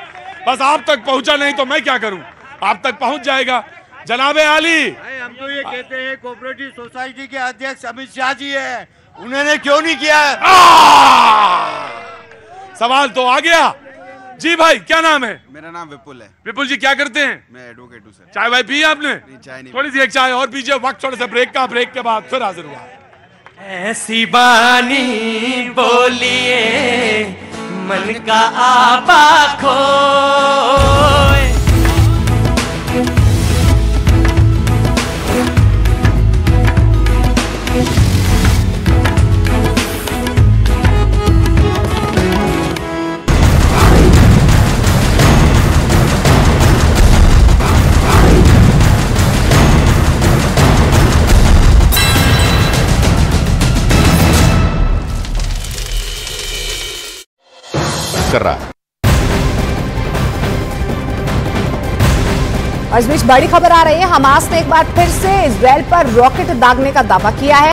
बस आप तक पहुंचा नहीं तो मैं क्या करूं, आप तक पहुंच जाएगा। जनाबे आली, हम तो ये कहते हैं कोऑपरेटिव सोसाइटी के अध्यक्ष अमित शाह जी है, उन्होंने क्यों नहीं किया है? सवाल तो आ गया। जी भाई क्या नाम है? मेरा नाम विपुल है। विपुल जी क्या करते हैं? मैं एडवोकेट हूँ सर। चाय वाय पी आपने? नहीं, चाय नहीं। थोड़ी सी एक चाय और पीजिए, वक्त थोड़ा सा ब्रेक का, ब्रेक के बाद फिर हाजिर हुआ। ऐसी बानी बोलिए मन का आपा खोए। कर रहा है। और इस बीच बड़ी खबर आ रही है, हमास ने एक बार फिर से इजराइल पर रॉकेट दागने का दावा किया है।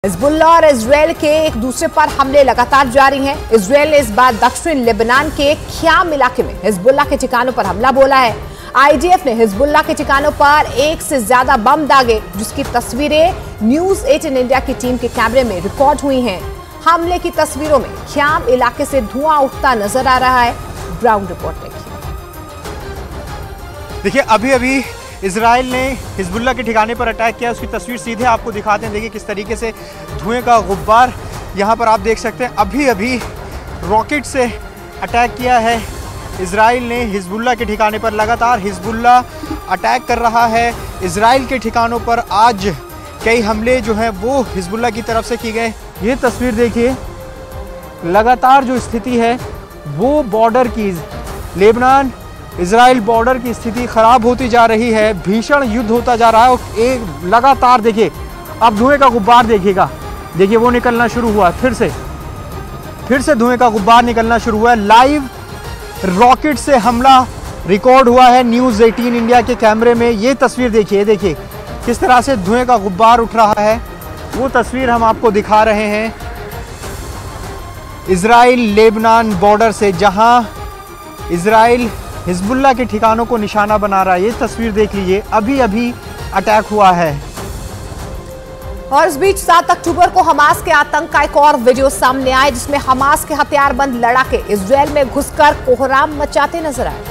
हिजबुल्लाह और इजराइल के एक दूसरे पर हमले लगातार जारी हैं। इजराइल ने इस बार दक्षिण लेबनान के ख्याम इलाके में हिजबुल्लाह के ठिकानों पर हमला बोला है। आईडीएफ ने हिजबुल्लाह के ठिकानों पर 1 से ज्यादा बम दागे, जिसकी तस्वीरें न्यूज 18 इंडिया की टीम के कैमरे में रिकॉर्ड हुई हैं। हमले की तस्वीरों में ख्याम इलाके से धुआं उठता नजर आ रहा है। ग्राउंड रिपोर्ट देखिए, अभी अभी इजराइल ने हिजबुल्लाह के ठिकाने पर अटैक किया, उसकी तस्वीर सीधे आपको दिखाते हैं। देखिए किस तरीके से धुएं का गुब्बार यहाँ पर आप देख सकते हैं। अभी अभी रॉकेट से अटैक किया है इजराइल ने हिजबुल्लाह के ठिकाने पर। लगातार हिजबुल्लाह अटैक कर रहा है इजराइल के ठिकानों पर। आज कई हमले जो हैं वो हिजबुल्लाह की तरफ से किए गए। ये तस्वीर देखिए, लगातार जो स्थिति है वो बॉर्डर की, लेबनान इजराइल बॉर्डर की स्थिति खराब होती जा रही है। भीषण युद्ध होता जा रहा है और एक लगातार देखिए, अब धुएं का गुब्बार देखिएगा, देखिए वो निकलना शुरू हुआ। फिर से धुएं का गुब्बार निकलना शुरू हुआ है। लाइव रॉकेट से हमला रिकॉर्ड हुआ है न्यूज़ 18 इंडिया के कैमरे में। ये तस्वीर देखिए किस तरह से धुएं का गुब्बार उठ रहा है, वो तस्वीर हम आपको दिखा रहे हैं इजराइल लेबनान बॉर्डर से, जहां इजराइल हिजबुल्लाह के ठिकानों को निशाना बना रहा है। ये तस्वीर देख लीजिए, अभी अभी अटैक हुआ है। और इस बीच 7 अक्टूबर को हमास के आतंक का एक और वीडियो सामने आया, जिसमें हमास के हथियारबंद लड़ाके इजराइल में घुसकर कोहराम मचाते नजर आए।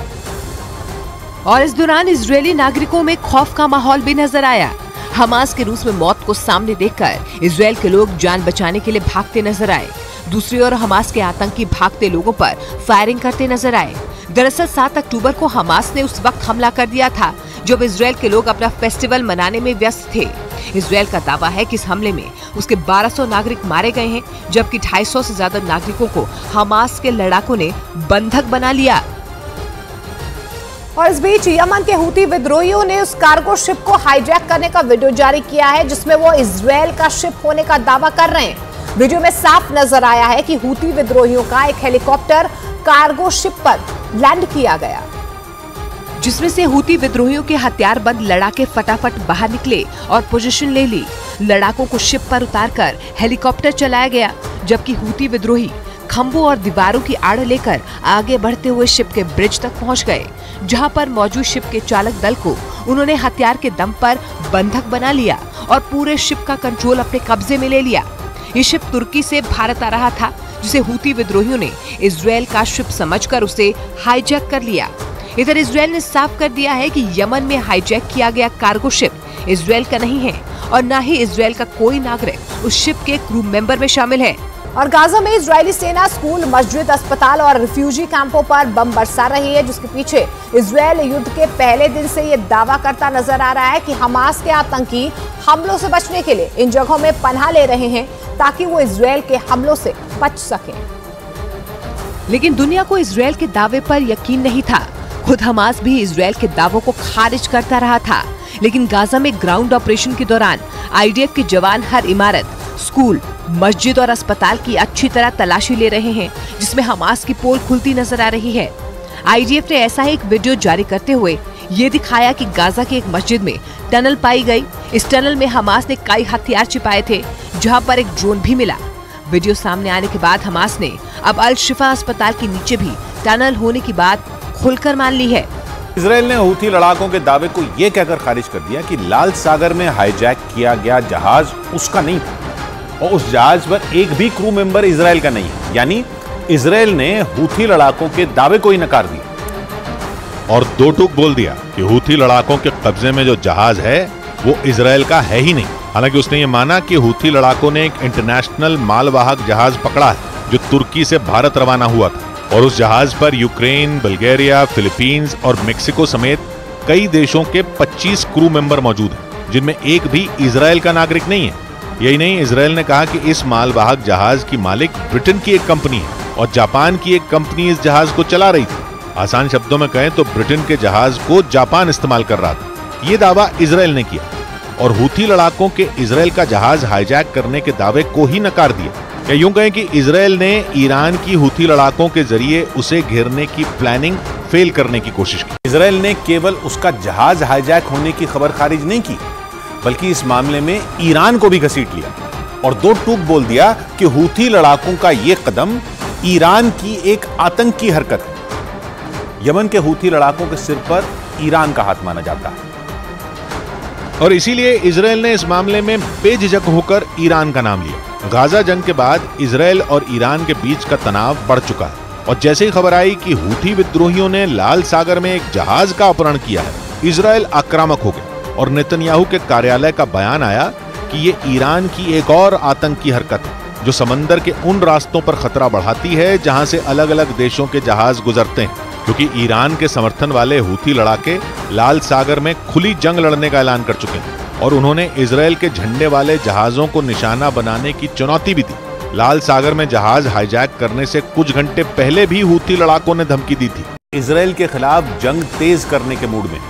और इस दौरान इजरायली नागरिकों में खौफ का माहौल भी नजर आया। हमास के रूस में मौत को सामने देखकर इजराइल के लोग जान बचाने के लिए भागते नजर आए। दूसरी ओर हमास के आतंकी भागते लोगों पर फायरिंग करते नजर आए। दरअसल 7 अक्टूबर को हमास ने उस वक्त हमला कर दिया था जब इजराइल के लोग अपना फेस्टिवल मनाने में व्यस्त थे। इजराइल का दावा है कि इस हमले में उसके 1200 नागरिक मारे गए हैं, जबकि 250 से ज्यादा नागरिकों को हमास के लड़ाकों ने बंधक बना लिया। और इस बीच यमन के हूती विद्रोहियों ने उस कार्गो शिप को हाईजैक करने का वीडियो जारी किया है, जिसमें वो इजराइल का शिप होने का दावा कर रहे हैं। वीडियो में साफ नजर आया है कि हूती विद्रोहियों का एक हेलीकॉप्टर कार्गो शिप पर लैंड किया गया, जिसमें से हूती विद्रोहियों के हथियारबंद लड़ाके फटाफट बाहर निकले और पोजीशन ले ली। लड़ाकों को शिप पर उतारकर हेलीकॉप्टर चलाया गया, जबकि हूती विद्रोही खंभों और दीवारों की आड़ लेकर आगे बढ़ते हुए शिप के ब्रिज तक पहुंच गए, जहां पर मौजूद शिप के चालक दल को उन्होंने हथियार के दम पर बंधक बना लिया और पूरे शिप का कंट्रोल अपने कब्जे में ले लिया। ये शिप तुर्की से भारत आ रहा था, जिसे हूती विद्रोहियों ने इजरायल का शिप समझकर उसे हाईजैक कर लिया। इधर इजरायल ने साफ कर दिया है कि यमन में हाईजैक किया गया कार्गो शिप इजरायल का नहीं है और न ही इजरायल का कोई नागरिक उस शिप के क्रू मेंबर में शामिल है। और गाजा में इजरायली सेना स्कूल, मस्जिद, अस्पताल और रिफ्यूजी कैंपों पर बम बरसा रही है, जिसके पीछे इजरायल युद्ध के पहले दिन से ये दावा करता नजर आ रहा है कि हमास के आतंकी हमलों से बचने के लिए इन जगहों में पनाह ले रहे हैं ताकि वो इजरायल के हमलों से बच सकें। लेकिन दुनिया को इजरायल के दावे पर यकीन नहीं था। खुद हमास भी इजरायल के दावों को खारिज करता रहा था। लेकिन गाजा में ग्राउंड ऑपरेशन के दौरान आईडीएफ के जवान हर इमारत, स्कूल, मस्जिद और अस्पताल की अच्छी तरह तलाशी ले रहे हैं, जिसमें हमास की पोल खुलती नजर आ रही है। आईडीएफ ने ऐसा ही एक वीडियो जारी करते हुए ये दिखाया कि गाजा की एक मस्जिद में टनल पाई गई। इस टनल में हमास ने कई हथियार छिपाए थे, जहां पर एक ड्रोन भी मिला। वीडियो सामने आने के बाद हमास ने अब अल शिफा अस्पताल के नीचे भी टनल होने की बात खुलकर मान ली है। इजरायल ने हूथी लड़ाकों के दावे को यह कहकर खारिज कर दिया कि लाल सागर में हाईजैक किया गया जहाज उसका नहीं था और उस जहाज पर एक भी क्रू मेंबर इजरायल का नहीं है। यानी इजरायल ने हूथी लड़ाकों के दावे को ही नकार दिया और दो टूक बोल दिया कि हूथी लड़ाकों के कब्जे में जो जहाज है वो इजरायल का है ही नहीं। हालांकि उसने ये माना कि हूथी लड़ाकों ने एक इंटरनेशनल मालवाहक जहाज पकड़ा है जो तुर्की से भारत रवाना हुआ था और उस जहाज पर यूक्रेन, बल्गेरिया, फिलीपींस और मेक्सिको समेत कई देशों के 25 क्रू मेंबर मौजूद हैं, जिनमें एक भी इजरायल का नागरिक नहीं है। यही नहीं, इजरायल ने कहा कि इस मालवाहक जहाज की मालिक ब्रिटेन की एक कंपनी है और जापान की एक कंपनी इस जहाज को चला रही थी। आसान शब्दों में कहें तो ब्रिटेन के जहाज को जापान इस्तेमाल कर रहा था। ये दावा इजरायल ने किया और हूथी लड़ाकों के इजरायल का जहाज हाईजैक करने के दावे को ही नकार दिया। या यूं कहें कि इजरायल ने ईरान की हूथी लड़ाकों के जरिए उसे घेरने की प्लानिंग फेल करने की कोशिश की। इजरायल ने केवल उसका जहाज हाईजैक होने की खबर खारिज नहीं की, बल्कि इस मामले में ईरान को भी घसीट लिया और दो टूक बोल दिया कि हूथी लड़ाकों का ये कदम ईरान की एक आतंकी हरकत है। यमन के हूथी लड़ाकों के सिर पर ईरान का हाथ माना जाता है और इसीलिए इजरायल ने इस मामले में बेझिझक होकर ईरान का नाम लिया। गाजा जंग के बाद इजरायल और ईरान के बीच का तनाव बढ़ चुका है और जैसे ही खबर आई कि हूथी विद्रोहियों ने लाल सागर में एक जहाज का अपहरण किया है, इजरायल आक्रामक हो गया और नेतन्याहू के कार्यालय का बयान आया कि ये ईरान की एक और आतंकी हरकत है जो समंदर के उन रास्तों पर खतरा बढ़ाती है जहां से अलग अलग देशों के जहाज गुजरते हैं, क्योंकि ईरान के समर्थन वाले हूथी लड़ाके लाल सागर में खुली जंग लड़ने का ऐलान कर चुके हैं और उन्होंने इजरायल के झंडे वाले जहाजों को निशाना बनाने की चुनौती भी दी। लाल सागर में जहाज हाईजैक करने से कुछ घंटे पहले भी हूथी लड़ाकों ने धमकी दी थी। इजरायल के खिलाफ जंग तेज करने के मूड में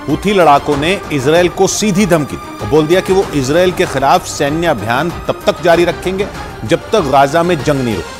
हूथी लड़ाकों ने इजरायल को सीधी धमकी दी और बोल दिया कि वो इजरायल के खिलाफ सैन्य अभियान तब तक जारी रखेंगे जब तक गाजा में जंग नहीं रुकती।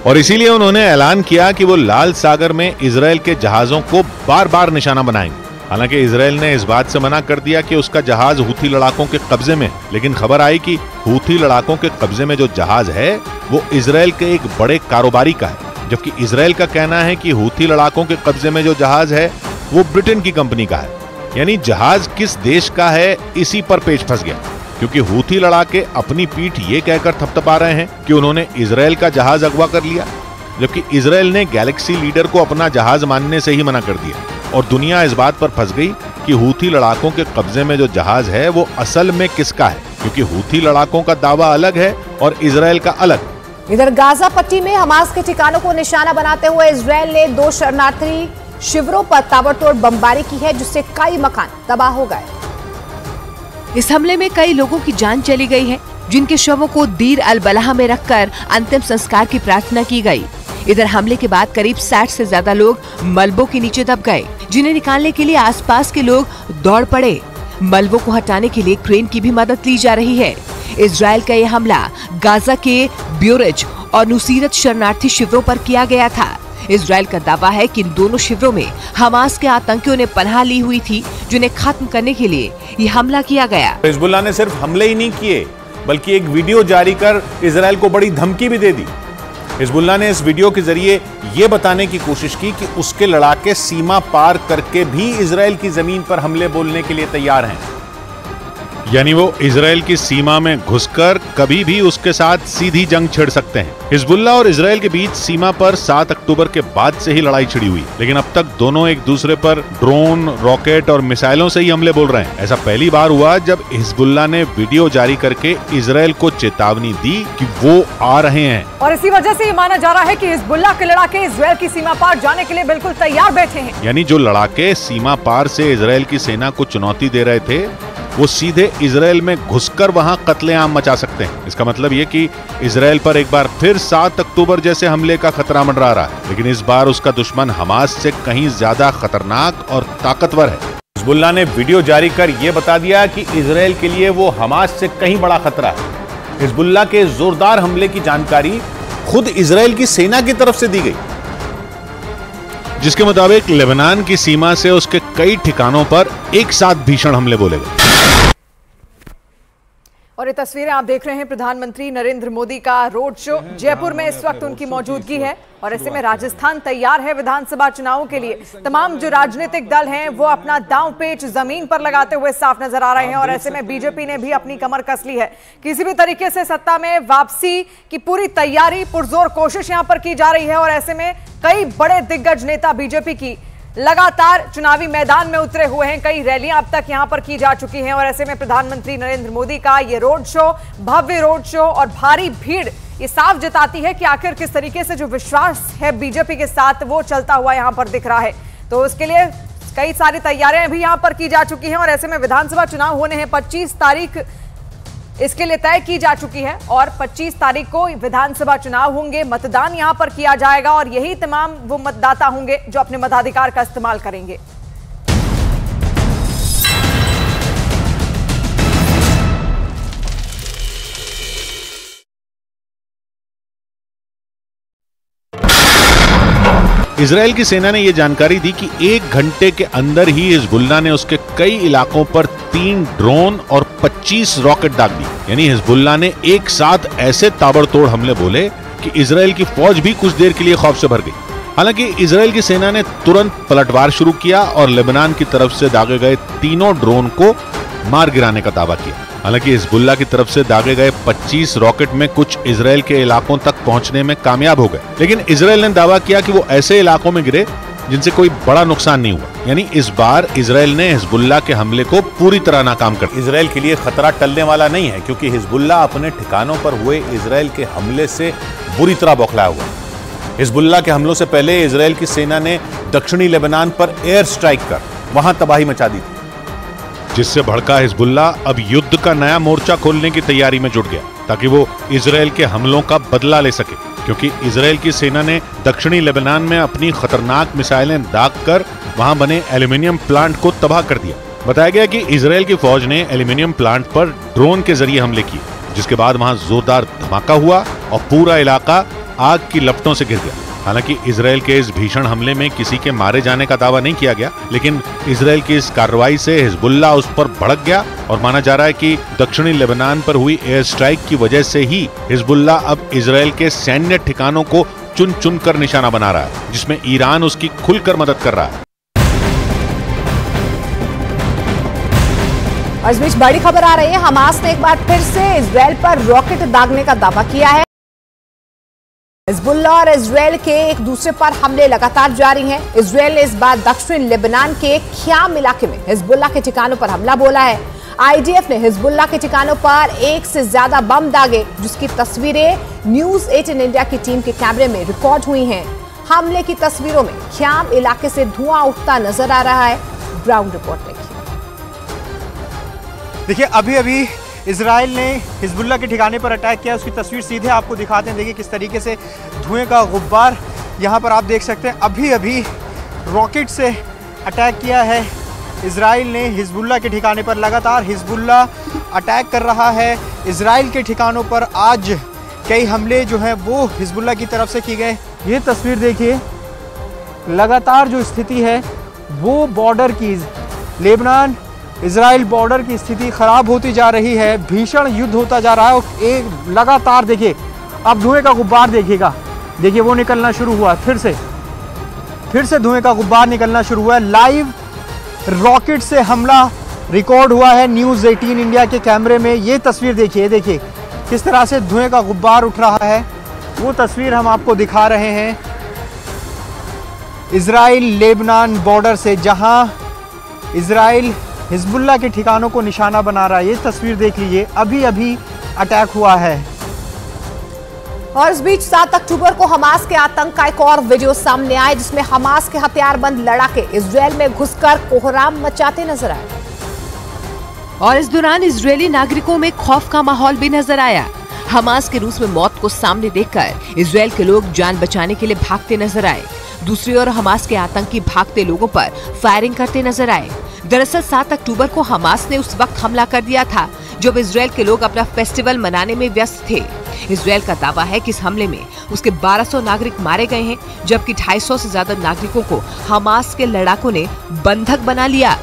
और इसीलिए उन्होंने ऐलान किया कि वो लाल सागर में इजरायल के जहाजों को बार बार निशाना बनाएंगे। हालांकि इजरायल ने इस बात से मना कर दिया कि उसका जहाज हूथी लड़ाकों के कब्जे में, लेकिन खबर आई कि हूथी लड़ाकों के कब्जे में जो जहाज है वो इजरायल के एक बड़े कारोबारी का है, जबकि इजरायल का कहना है कि हूथी लड़ाकों के कब्जे में जो जहाज है वो ब्रिटेन की कंपनी का है। यानी जहाज किस देश का है इसी पर पेच फंस गया, क्योंकि हूथी लड़ाके अपनी पीठ ये कहकर थपथपा रहे हैं कि उन्होंने इजरायल का जहाज अगवा कर लिया, जबकि इजरायल ने गैलेक्सी लीडर को अपना जहाज मानने से ही मना कर दिया और दुनिया इस बात पर फंस गई कि हूथी लड़ाकों के कब्जे में जो जहाज है वो असल में किसका है, क्योंकि हूथी लड़ाकों का दावा अलग है और इजरायल का अलग। इधर गाजा पट्टी में हमास के ठिकानों को निशाना बनाते हुए इजरायल ने 2 शरणार्थी शिविरों पर ताबड़तोड़ बमबारी की है, जिससे कई मकान तबाह हो गए। इस हमले में कई लोगों की जान चली गई है, जिनके शवों को दीर अल बलाह में रखकर अंतिम संस्कार की प्रार्थना की गई। इधर हमले के बाद करीब 60 से ज्यादा लोग मलबों के नीचे दब गए, जिन्हें निकालने के लिए आसपास के लोग दौड़ पड़े। मलबों को हटाने के लिए क्रेन की भी मदद ली जा रही है। इजरायल का यह हमला गाजा के ब्यूरेज और नुसीरत शरणार्थी शिविरों पर किया गया था। इजरायल का दावा है कि इन दोनों शिविरों में हमास के आतंकियों ने पनाह ली हुई थी, जिन्हें खत्म करने के लिए ये हमला किया गया। हिजबुल्लाह ने सिर्फ हमले ही नहीं किए बल्कि एक वीडियो जारी कर इजराइल को बड़ी धमकी भी दे दी। हिजबुल्लाह ने इस वीडियो के जरिए यह बताने की कोशिश की कि उसके लड़ाके सीमा पार करके भी इजराइल की जमीन पर हमले बोलने के लिए तैयार हैं। यानी वो इजराइल की सीमा में घुसकर कभी भी उसके साथ सीधी जंग छेड़ सकते हैं। हिजबुल्लाह और इजराइल के बीच सीमा पर 7 अक्टूबर के बाद से ही लड़ाई छिड़ी हुई, लेकिन अब तक दोनों एक दूसरे पर ड्रोन, रॉकेट और मिसाइलों से ही हमले बोल रहे हैं। ऐसा पहली बार हुआ जब हिजबुल्लाह ने वीडियो जारी करके इजराइल को चेतावनी दी कि वो आ रहे हैं। और इसी वजह से ये माना जा रहा है कि हिजबुल्लाह के लड़ाके इजराइल की सीमा पार जाने के लिए बिल्कुल तैयार बैठे हैं। यानी जो लड़ाके सीमा पार से इजराइल की सेना को चुनौती दे रहे थे, वो सीधे इजराइल में घुसकर वहां कत्लेआम मचा सकते हैं। इसका मतलब ये कि इजराइल पर एक बार फिर 7 अक्टूबर जैसे हमले का खतरा मंडरा रहा है, लेकिन इस बार उसका दुश्मन हमास से कहीं ज्यादा खतरनाक और ताकतवर है। हिजबुल्लाह ने वीडियो जारी कर यह बता दिया कि इजराइल के लिए वो हमास से कहीं बड़ा खतरा है। हिजबुल्लाह के जोरदार हमले की जानकारी खुद इजराइल की सेना की तरफ से दी गई, जिसके मुताबिक लेबनान की सीमा से उसके कई ठिकानों पर एक साथ भीषण हमले बोले गए। और ये तस्वीरें आप देख रहे हैं प्रधानमंत्री नरेंद्र मोदी का रोड शो। जयपुर में इस वक्त उनकी मौजूदगी है और ऐसे में राजस्थान तैयार है विधानसभा चुनावों के लिए। तमाम जो राजनीतिक दल हैं वो अपना दांव पेच जमीन पर लगाते हुए साफ नजर आ रहे हैं और ऐसे में बीजेपी ने भी अपनी कमर कस ली है। किसी भी तरीके से सत्ता में वापसी की पूरी तैयारी, पुरजोर कोशिश यहां पर की जा रही है और ऐसे में कई बड़े दिग्गज नेता बीजेपी की लगातार चुनावी मैदान में उतरे हुए हैं। कई रैलियां अब तक यहां पर की जा चुकी हैं और ऐसे में प्रधानमंत्री नरेंद्र मोदी का ये रोड शो, भव्य रोड शो और भारी भीड़ ये साफ जताती है कि आखिर किस तरीके से जो विश्वास है बीजेपी के साथ वो चलता हुआ यहां पर दिख रहा है। तो उसके लिए कई सारी तैयारियां भी यहां पर की जा चुकी हैं और ऐसे में विधानसभा चुनाव होने हैं 25 तारीख इसके लिए तय की जा चुकी है और 25 तारीख को विधानसभा चुनाव होंगे, मतदान यहां पर किया जाएगा और यही तमाम वो मतदाता होंगे जो अपने मताधिकार का इस्तेमाल करेंगे। इजराइल की सेना ने यह जानकारी दी कि 1 घंटे के अंदर ही हिजबुल्लाह ने उसके कई इलाकों पर 3 ड्रोन और 25 रॉकेट दाग दी। यानी हिजबुल्लाह ने एक साथ ऐसे ताबड़तोड़ हमले बोले कि इजराइल की फौज भी कुछ देर के लिए खौफ से भर गई। हालांकि इजराइल की सेना ने तुरंत पलटवार शुरू किया और लेबनान की तरफ से दागे गए तीनों ड्रोन को मार गिराने का दावा किया। हालांकि हिजबुल्लाह की तरफ से दागे गए 25 रॉकेट में कुछ इजराइल के इलाकों तक पहुंचने में कामयाब हो गए, लेकिन इजराइल ने दावा किया कि वो ऐसे इलाकों में गिरे जिनसे कोई बड़ा नुकसान नहीं हुआ। यानी इस बार इजराइल ने हिजबुल्लाह के हमले को पूरी तरह नाकाम कर दिया। इजराइल के लिए खतरा टलने वाला नहीं है क्योंकि हिजबुल्लाह अपने ठिकानों पर हुए इजराइल के हमले से बुरी तरह बौखलाया हुआ है। हिजबुल्लाह के हमलों से पहले इजराइल की सेना ने दक्षिणी लेबनान पर एयर स्ट्राइक कर वहां तबाही मचा दी थी, जिससे भड़का हिजबुल्लाह अब युद्ध का नया मोर्चा खोलने की तैयारी में जुट गया ताकि वो इजराइल के हमलों का बदला ले सके, क्योंकि इजराइल की सेना ने दक्षिणी लेबनान में अपनी खतरनाक मिसाइलें दागकर वहां बने एल्यूमिनियम प्लांट को तबाह कर दिया। बताया गया कि इजराइल की फौज ने एल्यूमिनियम प्लांट पर ड्रोन के जरिए हमले किए, जिसके बाद वहां जोरदार धमाका हुआ और पूरा इलाका आग की लपटों से घिर गया। हालांकि इजराइल के इस भीषण हमले में किसी के मारे जाने का दावा नहीं किया गया, लेकिन इजराइल की इस कार्रवाई से हिजबुल्लाह उस पर भड़क गया और माना जा रहा है कि दक्षिणी लेबनान पर हुई एयर स्ट्राइक की वजह से ही हिजबुल्लाह अब इजराइल के सैन्य ठिकानों को चुन चुन कर निशाना बना रहा है, जिसमें ईरान उसकी खुलकर मदद कर रहा है। इस बीच बड़ी खबर आ रही है, हमास ने एक बार फिर से इजराइल पर रॉकेट दागने का दावा किया है। हिजबुल्लाह और इजराइल के एक दूसरे पर हमले लगातार जारी हैं। इजराइल ने इस बार दक्षिण लेबनान के ख्याम इलाके में हिजबुल्लाह के ठिकानों पर हमला बोला है। आईडीएफ ने हिजबुल्लाह के ठिकानों पर 1 से ज्यादा बम दागे, जिसकी तस्वीरें न्यूज 18 इंडिया की टीम के कैमरे में रिकॉर्ड हुई हैं। हमले की तस्वीरों में ख्याम इलाके से धुआं उठता नजर आ रहा है। ग्राउंड रिपोर्ट देखिए, अभी अभी इजराइल ने हिजबुल्लाह के ठिकाने पर अटैक किया, उसकी तस्वीर सीधे आपको दिखाते हैं। देखिए किस तरीके से धुएं का गुब्बार यहाँ पर आप देख सकते हैं। अभी अभी रॉकेट से अटैक किया है इजराइल ने हिजबुल्लाह के ठिकाने पर। लगातार हिजबुल्लाह अटैक कर रहा है इजराइल के ठिकानों पर। आज कई हमले जो हैं वो हिजबुल्लाह की तरफ से किए गए। ये तस्वीर देखिए, लगातार जो स्थिति है वो बॉर्डर की, लेबनान इजराइल बॉर्डर की स्थिति खराब होती जा रही है, भीषण युद्ध होता जा रहा है और एक लगातार देखिए अब धुएं का गुब्बार देखिएगा, देखिए वो निकलना शुरू हुआ, फिर से धुएं का गुब्बार निकलना शुरू हुआ है। लाइव रॉकेट से हमला रिकॉर्ड हुआ है न्यूज़ 18 इंडिया के कैमरे में। ये तस्वीर देखिए किस तरह से धुएं का गुब्बार उठ रहा है, वो तस्वीर हम आपको दिखा रहे हैं इजराइल लेबनान बॉर्डर से, जहां इजराइल हिजबुल्लाह के ठिकानों को निशाना बना रहा है। ये तस्वीर देख लीजिए, अभी अटैक हुआ है। और इस बीच 7 अक्टूबर को हमास के आतंक का एक और वीडियो सामने आया, जिसमें हमास के हथियारबंद लड़ाके इजराइल में घुसकर कोहराम मचाते नजर आए। और इस दौरान इजरायली नागरिकों में खौफ का माहौल भी नजर आया। हमास के रूस में मौत को सामने देखकर इजराइल के लोग जान बचाने के लिए भागते नजर आए। दूसरी ओर हमास के आतंकी भागते लोगों पर फायरिंग करते नजर आए। दरअसल 7 अक्टूबर को हमास ने उस वक्त हमला कर दिया था जब इजराइल के लोग अपना फेस्टिवल मनाने में व्यस्त थे। इजराइल का दावा है कि इस हमले में उसके 1200 नागरिक मारे गए हैं, जबकि 250 से ज्यादा नागरिकों को हमास के लड़ाकों ने बंधक बना लिया।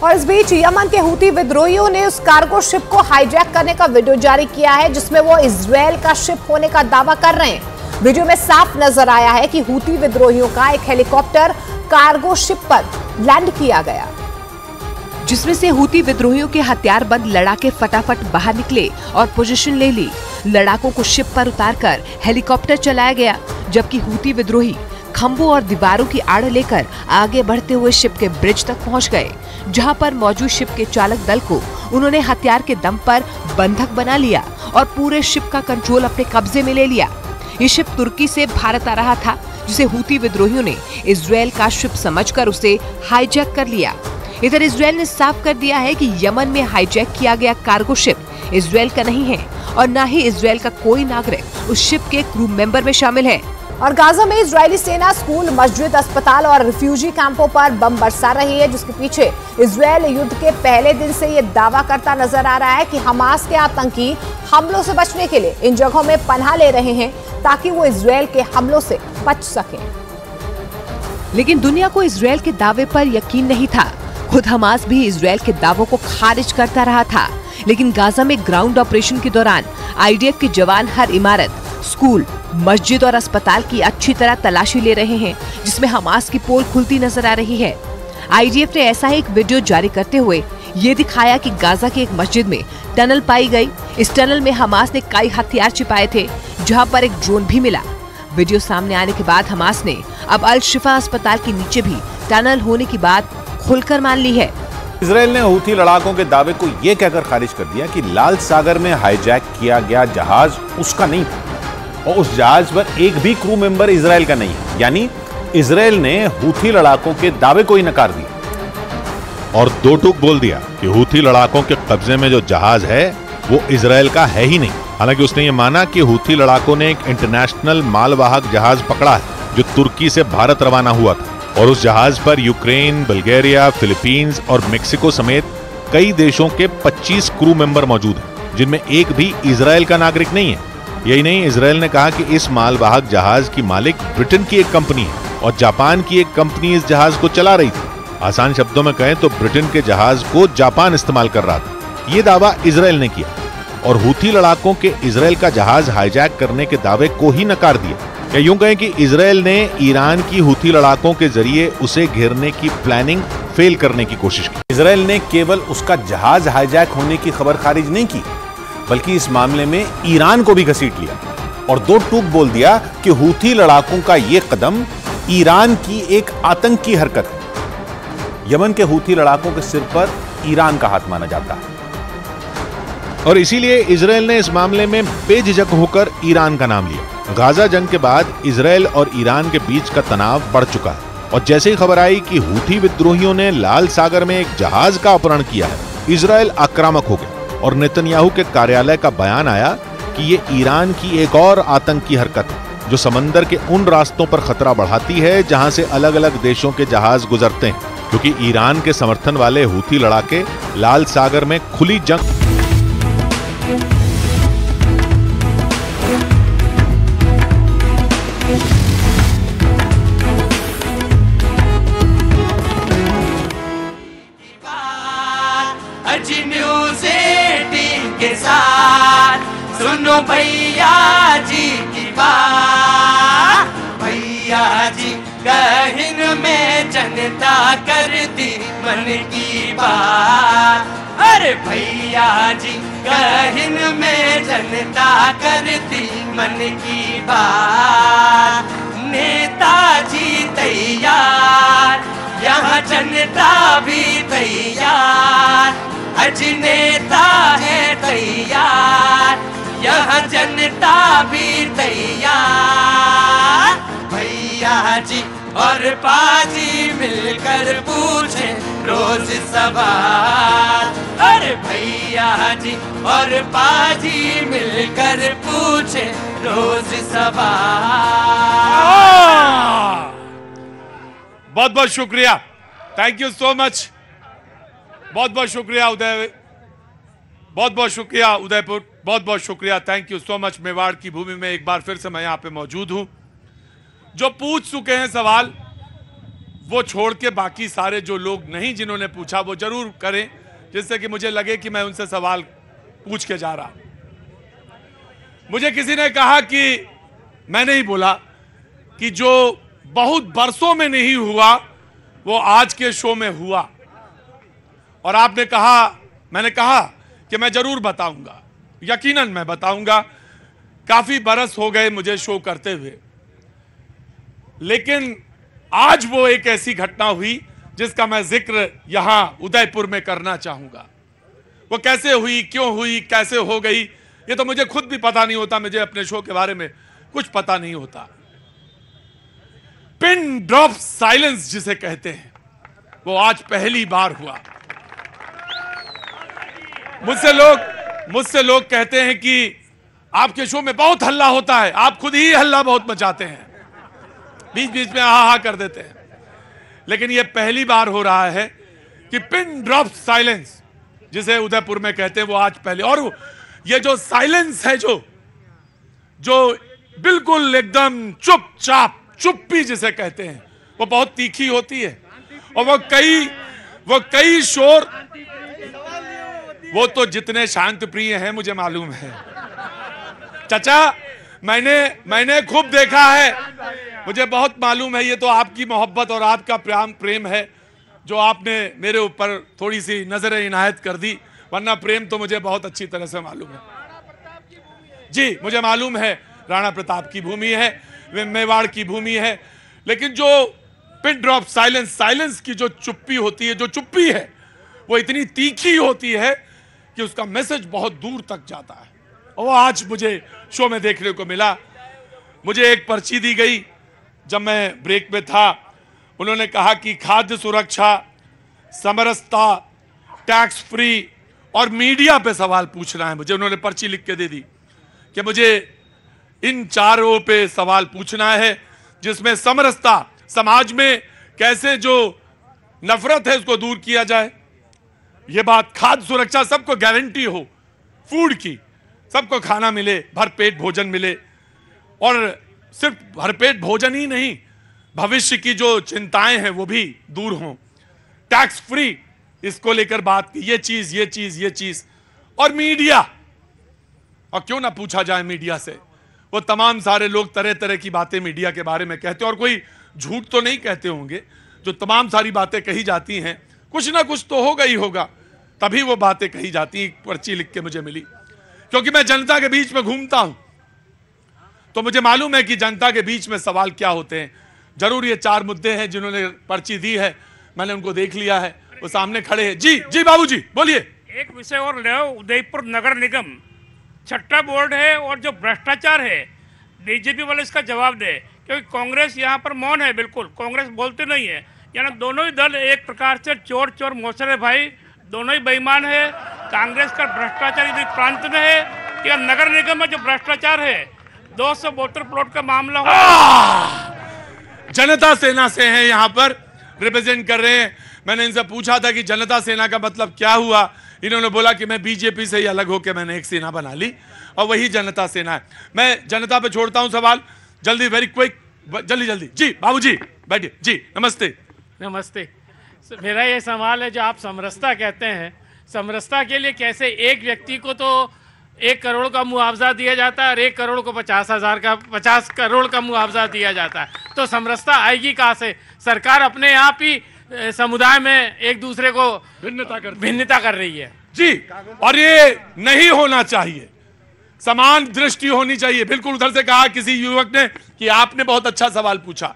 और इस बीच यमन के हूती विद्रोहियों ने उस कार्गो शिप को हाईजैक करने का वीडियो जारी किया है, जिसमें वो इजराइल का शिप होने का दावा कर रहे हैं। वीडियो में साफ नजर आया है कि हूती विद्रोहियों का एक हेलीकॉप्टर कार्गो शिप पर लैंड किया गया, जिसमें से हूती विद्रोहियों के हथियारबंद लड़ाके फटाफट बाहर निकले और पोजीशन ले ली। लड़ाकों को शिप पर उतारकर हेलीकॉप्टर चलाया गया, जबकि हूती विद्रोही खंभों और दीवारों की आड़ लेकर आगे बढ़ते हुए शिप के ब्रिज तक पहुंच गए, जहां पर मौजूद शिप के चालक दल को उन्होंने हथियार के दम पर बंधक बना लिया और पूरे शिप का कंट्रोल अपने कब्जे में ले लिया। ये शिप तुर्की से भारत आ रहा था, जिसे हूती विद्रोहियों ने इजराइल का शिप समझकर उसे हाईजैक कर लिया। इधर इजराइल ने साफ कर दिया है कि यमन में हाईजैक किया गया कार्गो शिप इजराइल का नहीं है और न ही इजराइल का कोई नागरिक उस शिप के क्रू मेंबर में शामिल है। और गाजा में इजरायली सेना स्कूल, मस्जिद, अस्पताल और रिफ्यूजी कैंपों पर बम बरसा रही है, जिसके पीछे इजरायल युद्ध के पहले दिन से ये दावा करता नजर आ रहा है कि हमास के आतंकी हमलों से बचने के लिए इन जगहों में पनाह ले रहे हैं, ताकि वो इजरायल के हमलों से बच सकें। लेकिन दुनिया को इजरायल के दावे पर यकीन नहीं था। खुद हमास भी इजरायल के दावों को खारिज करता रहा था। लेकिन गाजा में ग्राउंड ऑपरेशन के दौरान आईडीएफ के जवान हर इमारत, स्कूल, मस्जिद और अस्पताल की अच्छी तरह तलाशी ले रहे हैं, जिसमें हमास की पोल खुलती नजर आ रही है। आईडीएफ ने ऐसा ही एक वीडियो जारी करते हुए ये दिखाया कि गाजा की एक मस्जिद में टनल पाई गई। इस टनल में हमास ने कई हथियार छिपाए थे, जहां पर एक ड्रोन भी मिला। वीडियो सामने आने के बाद हमास ने अब अल शिफा अस्पताल के नीचे भी टनल होने की बात खुलकर मान ली है। इजराइल ने हूथी लड़ाकों के दावे को यह कहकर खारिज कर दिया कि लाल सागर में हाईजैक किया गया जहाज उसका नहीं था और उस जहाज पर एक भी क्रू मेंबर इजराइल का नहीं है। यानी इजराइल ने हूथी लड़ाकों के दावे को ही नकार दिया और दो टूक बोल दिया कि हूथी लड़ाकों के कब्जे में जो जहाज है वो इजराइल का है ही नहीं। हालांकि उसने ये माना कि हूथी लड़ाकों ने एक इंटरनेशनल मालवाहक जहाज पकड़ा है जो तुर्की से भारत रवाना हुआ था और उस जहाज पर यूक्रेन, बल्गेरिया, फिलीपींस और मेक्सिको समेत कई देशों के 25 क्रू मेंबर मौजूद हैं, जिनमें एक भी इजराइल का नागरिक नहीं है। यही नहीं, इजराइल ने कहा कि इस मालवाहक जहाज की मालिक ब्रिटेन की एक कंपनी है और जापान की एक कंपनी इस जहाज को चला रही थी। आसान शब्दों में कहें तो ब्रिटेन के जहाज को जापान इस्तेमाल कर रहा था। ये दावा इजराइल ने किया और हूथी लड़ाकों के इजराइल का जहाज हाईजैक करने के दावे को ही नकार दिया। या यूं कहें कि इजराइल ने ईरान की हूथी लड़ाकों के जरिए उसे घेरने की प्लानिंग फेल करने की कोशिश की। इजराइल ने केवल उसका जहाज हाईजैक होने की खबर खारिज नहीं की, बल्कि इस मामले में ईरान को भी घसीट लिया और दो टूक बोल दिया कि हूथी लड़ाकों का यह कदम ईरान की एक आतंकी हरकत है। यमन के हूथी लड़ाकों के सिर पर ईरान का हाथ माना जाता है और इसीलिए इजराइल ने इस मामले में बेझिझक होकर ईरान का नाम लिया। गाजा जंग के बाद इजराइल और ईरान के बीच का तनाव बढ़ चुका है और जैसे ही खबर आई कि हूथी विद्रोहियों ने लाल सागर में एक जहाज का अपहरण किया है, इजराइल आक्रामक हो गया और नेतन्याहू के कार्यालय का बयान आया कि ये ईरान की एक और आतंकी हरकत है जो समंदर के उन रास्तों पर खतरा बढ़ाती है जहां से अलग अलग देशों के जहाज गुजरते हैं, क्योंकि ईरान के समर्थन वाले हूथी लड़ाके लाल सागर में खुली जंग सुनो भैया जी की बात, भैया जी गहन में जनता करती मन की बात। अरे भैया जी गहन में जनता करती मन की बात। नेताजी तैयार, यहाँ जनता भी तैयार। अज नेता है तैयार, यहाँ जनता भी तैयार। भैया जी और पाजी मिलकर पूछे रोज सवाल। अरे भैया जी और पाजी मिलकर पूछे रोज सवाल। बहुत बहुत शुक्रिया, थैंक यू सो मच। बहुत बहुत शुक्रिया उदय, बहुत बहुत शुक्रिया उदयपुर, बहुत बहुत शुक्रिया, thank you so much. Mewar की भूमि में एक बार फिर से मैं यहाँ पे मौजूद हूँ। जो पूछ चुके हैं सवाल वो छोड़ के बाकी सारे जो लोग नहीं जिन्होंने पूछा वो जरूर करें, जिससे कि मुझे लगे कि मैं उनसे सवाल पूछ के जा रहा। मुझे किसी ने कहा कि मैंने ही बोला कि जो बहुत बरसों में नहीं हुआ वो आज के शो में हुआ, और आपने कहा, मैंने कहा कि मैं जरूर बताऊंगा, यकीनन मैं बताऊंगा। काफी बरस हो गए मुझे शो करते हुए, लेकिन आज वो एक ऐसी घटना हुई जिसका मैं जिक्र यहां उदयपुर में करना चाहूंगा। वो कैसे हुई, क्यों हुई, कैसे हो गई, ये तो मुझे खुद भी पता नहीं होता। मुझे अपने शो के बारे में कुछ पता नहीं होता। पिन ड्रॉप साइलेंस जिसे कहते हैं, वो आज पहली बार हुआ। मुझसे लोग कहते हैं कि आपके शो में बहुत हल्ला होता है, आप खुद ही हल्ला बहुत मचाते हैं, बीच बीच में हा हा कर देते हैं। लेकिन यह पहली बार हो रहा है कि पिन ड्रॉप साइलेंस जिसे उदयपुर में कहते हैं वो आज पहले। और ये जो साइलेंस है, जो बिल्कुल एकदम चुपचाप, चुप्पी जिसे कहते हैं, वो बहुत तीखी होती है। और वो कई शोर, वो तो जितने शांत प्रिय हैं मुझे मालूम है चाचा, मैंने खूब देखा है, मुझे बहुत मालूम है। ये तो आपकी मोहब्बत और आपका प्रेम है जो आपने मेरे ऊपर थोड़ी सी नजर इनायत कर दी, वरना प्रेम तो मुझे बहुत अच्छी तरह से मालूम है जी। मुझे मालूम है राणा प्रताप की भूमि है, मेवाड़ की भूमि है, लेकिन जो पिन ड्रॉप साइलेंस की जो चुप्पी होती है, जो चुप्पी है, वो इतनी तीखी होती है कि उसका मैसेज बहुत दूर तक जाता है। और वो आज मुझे शो में देखने को मिला। मुझे एक पर्ची दी गई जब मैं ब्रेक में था। उन्होंने कहा कि खाद्य सुरक्षा, समरसता, टैक्स फ्री और मीडिया पे सवाल पूछना है मुझे। उन्होंने पर्ची लिख के दे दी कि मुझे इन चारों पे सवाल पूछना है, जिसमें समरसता, समाज में कैसे जो नफरत है उसको दूर किया जाए, ये बात, खाद्य सुरक्षा, सबको गारंटी हो फूड की, सबको खाना मिले, भरपेट भोजन मिले, और सिर्फ भरपेट भोजन ही नहीं, भविष्य की जो चिंताएं हैं वो भी दूर हों। टैक्स फ्री, इसको लेकर बात की, ये चीज। और मीडिया, और क्यों ना पूछा जाए मीडिया से। वो तमाम सारे लोग तरह तरह की बातें मीडिया के बारे में कहते हैं, और कोई झूठ तो नहीं कहते होंगे। जो तमाम सारी बातें कही जाती हैं, कुछ ना कुछ तो होगा ही होगा, तभी वो बातें कही जाती हैं। पर्ची लिख के मुझे मिली, क्योंकि मैं जनता के बीच में घूमता हूं, तो मुझे मालूम है कि जनता के बीच में सवाल क्या होते हैं। जरूर ये 4 मुद्दे हैं जिन्होंने पर्ची दी है, मैंने उनको देख लिया है, वो सामने खड़े हैं। जी बाबूजी बोलिए। एक विषय और ले, उदयपुर नगर निगम छठा बोर्ड है, और जो भ्रष्टाचार है बीजेपी वाले इसका जवाब दे, क्योंकि कांग्रेस यहाँ पर मौन है, बिल्कुल कांग्रेस बोलते नहीं है। यानी दोनों ही दल एक प्रकार से चोर मौसर है भाई, दोनों ही बेईमान है। कांग्रेस का भ्रष्टाचार यदि प्रांत में है, या नगर निगम में जो भ्रष्टाचार है, 272 प्लॉट का मामला हो। जनता सेना से हैं यहाँ पर, रिप्रेजेंट कर रहे हैं। मैंने इनसे पूछा था कि जनता सेना का मतलब क्या हुआ, इन्होंने बोला कि मैं बीजेपी से ही अलग होकर मैंने एक सेना बना ली, और वही जनता सेना है। मैं जनता पे छोड़ता हूं सवाल, जल्दी, वेरी क्विक, जल्दी। जी बाबूजी बैठिए। जी नमस्ते। मेरा ये सवाल है, जो आप समरसता कहते हैं, समरसता के लिए कैसे एक व्यक्ति को तो 1 करोड़ का मुआवजा दिया जाता है और 1 करोड़ को 50 करोड़ का मुआवजा दिया जाता है। तो समरसता आएगी कहाँ से? सरकार अपने आप ही समुदाय में एक दूसरे को भिन्नता कर रही है जी। और ये नहीं होना चाहिए, समान दृष्टि होनी चाहिए। बिल्कुल उधर से कहा किसी युवक ने कि आपने बहुत अच्छा सवाल पूछा,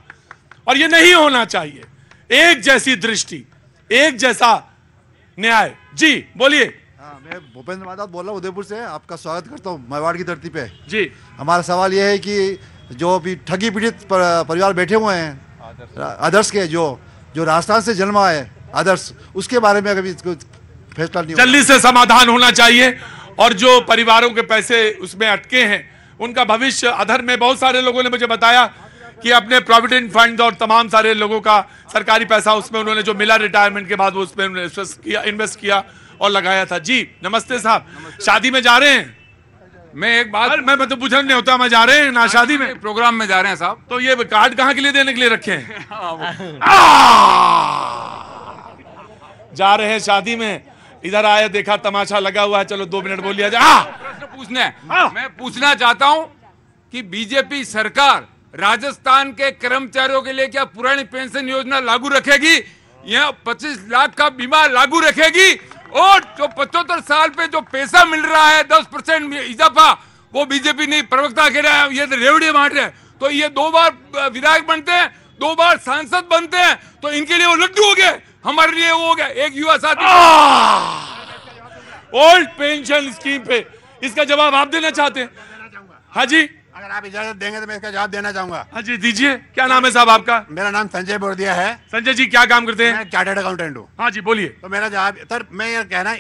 और ये नहीं होना चाहिए। एक जैसी दृष्टि, एक जैसा न्याय। जी बोलिए। मैं भूपेंद्र माधव बोल रहा हूँ उदयपुर से। आपका स्वागत करता हूँ मेवाड़ की धरती पे। जी हमारा सवाल ये है कि जो अभी ठगी पीड़ित परिवार बैठे हुए हैं आदर्श के, जो राजस्थान से जन्मा है आदर्श, उसके बारे में अभी फैसला नहीं जल्दी से समाधान होना चाहिए। और जो परिवारों के पैसे उसमें अटके हैं उनका भविष्य अधर में, बहुत सारे लोगों ने मुझे बताया कि अपने प्रोविडेंट फंड और तमाम सारे लोगों का सरकारी पैसा उसमें उन्होंने जो मिला रिटायरमेंट के बाद वो उसमें इन्वेस्ट किया और लगाया था। जी नमस्ते साहब, शादी में जा रहे हैं? मैं एक बात, मैं तो पूछना नहीं होता, मैं जा रहे हैं ना शादी में, प्रोग्राम में जा रहे हैं साहब। तो ये कार्ड कहाँ के लिए देने के लिए रखे हैं? जा रहे हैं शादी में, इधर आए देखा तमाशा लगा हुआ है, चलो 2 मिनट बोल लिया जाए। पूछना है, मैं पूछना चाहता हूं कि बीजेपी सरकार राजस्थान के कर्मचारियों के लिए क्या पुरानी पेंशन योजना लागू रखेगी या 25 लाख का बीमा लागू रखेगी? और जो 75 साल पे जो पैसा मिल रहा है 10% इजाफा, वो बीजेपी नहीं, प्रवक्ता कह रहा है ये तो रेवड़ी बांट रहे हैं। तो ये 2 बार विधायक बनते हैं, 2 बार सांसद बनते हैं, तो इनके लिए वो लड्डू हो गए, हमारे लिए वो हो गया। एक युवा साथी ओल्ड पेंशन स्कीम पे इसका जवाब आप देना चाहते हैं? हाँ जी, अगर आप इजाजत देंगे तो मैं इसका जवाब देना चाहूंगा। हाँ जी दीजिए। क्या नाम है साहब आपका? मेरा नाम संजय बोरदिया है। संजय जी क्या काम करते हैं? मैं चार्टर्ड अकाउंटेंट हूँ। हाँ जी बोलिए। तो मेरा जवाब सर, मैं ये कहना,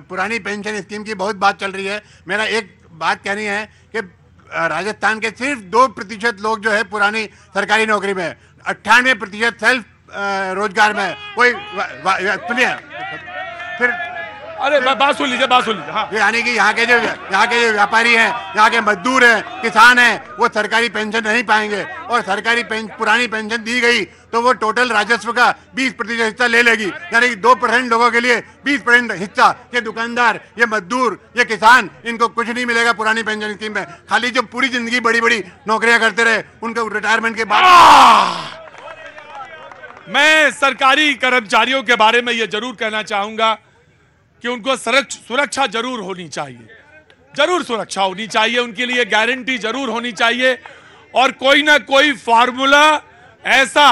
पुरानी पेंशन स्कीम की बहुत बात चल रही है, मेरा एक बात कहनी है कि राजस्थान के सिर्फ 2% लोग जो है पुरानी सरकारी नौकरी में, 98% सेल्फ रोजगार में। कोई सुनिए फिर, अरे बात सुन लीजिए, बात सुन लीजिए। हाँ। यानी कि यहाँ के जो व्यापारी हैं, यहाँ के मजदूर हैं, किसान हैं, वो सरकारी पेंशन नहीं पाएंगे। और सरकारी पुरानी पेंशन दी गई तो वो टोटल राजस्व का 20% हिस्सा ले लेगी, यानी कि 2% लोगों के लिए 20% हिस्सा। ये दुकानदार, ये मजदूर, ये किसान, इनको कुछ नहीं मिलेगा पुरानी पेंशन स्कीम में। खाली जो पूरी जिंदगी बड़ी बड़ी नौकरियां करते रहे, उनको रिटायरमेंट के बाद। मैं सरकारी कर्मचारियों के बारे में यह जरूर कहना चाहूंगा कि उनको सुरक्षा जरूर होनी चाहिए, जरूर सुरक्षा होनी चाहिए, उनके लिए गारंटी जरूर होनी चाहिए। और कोई ना कोई फार्मूला ऐसा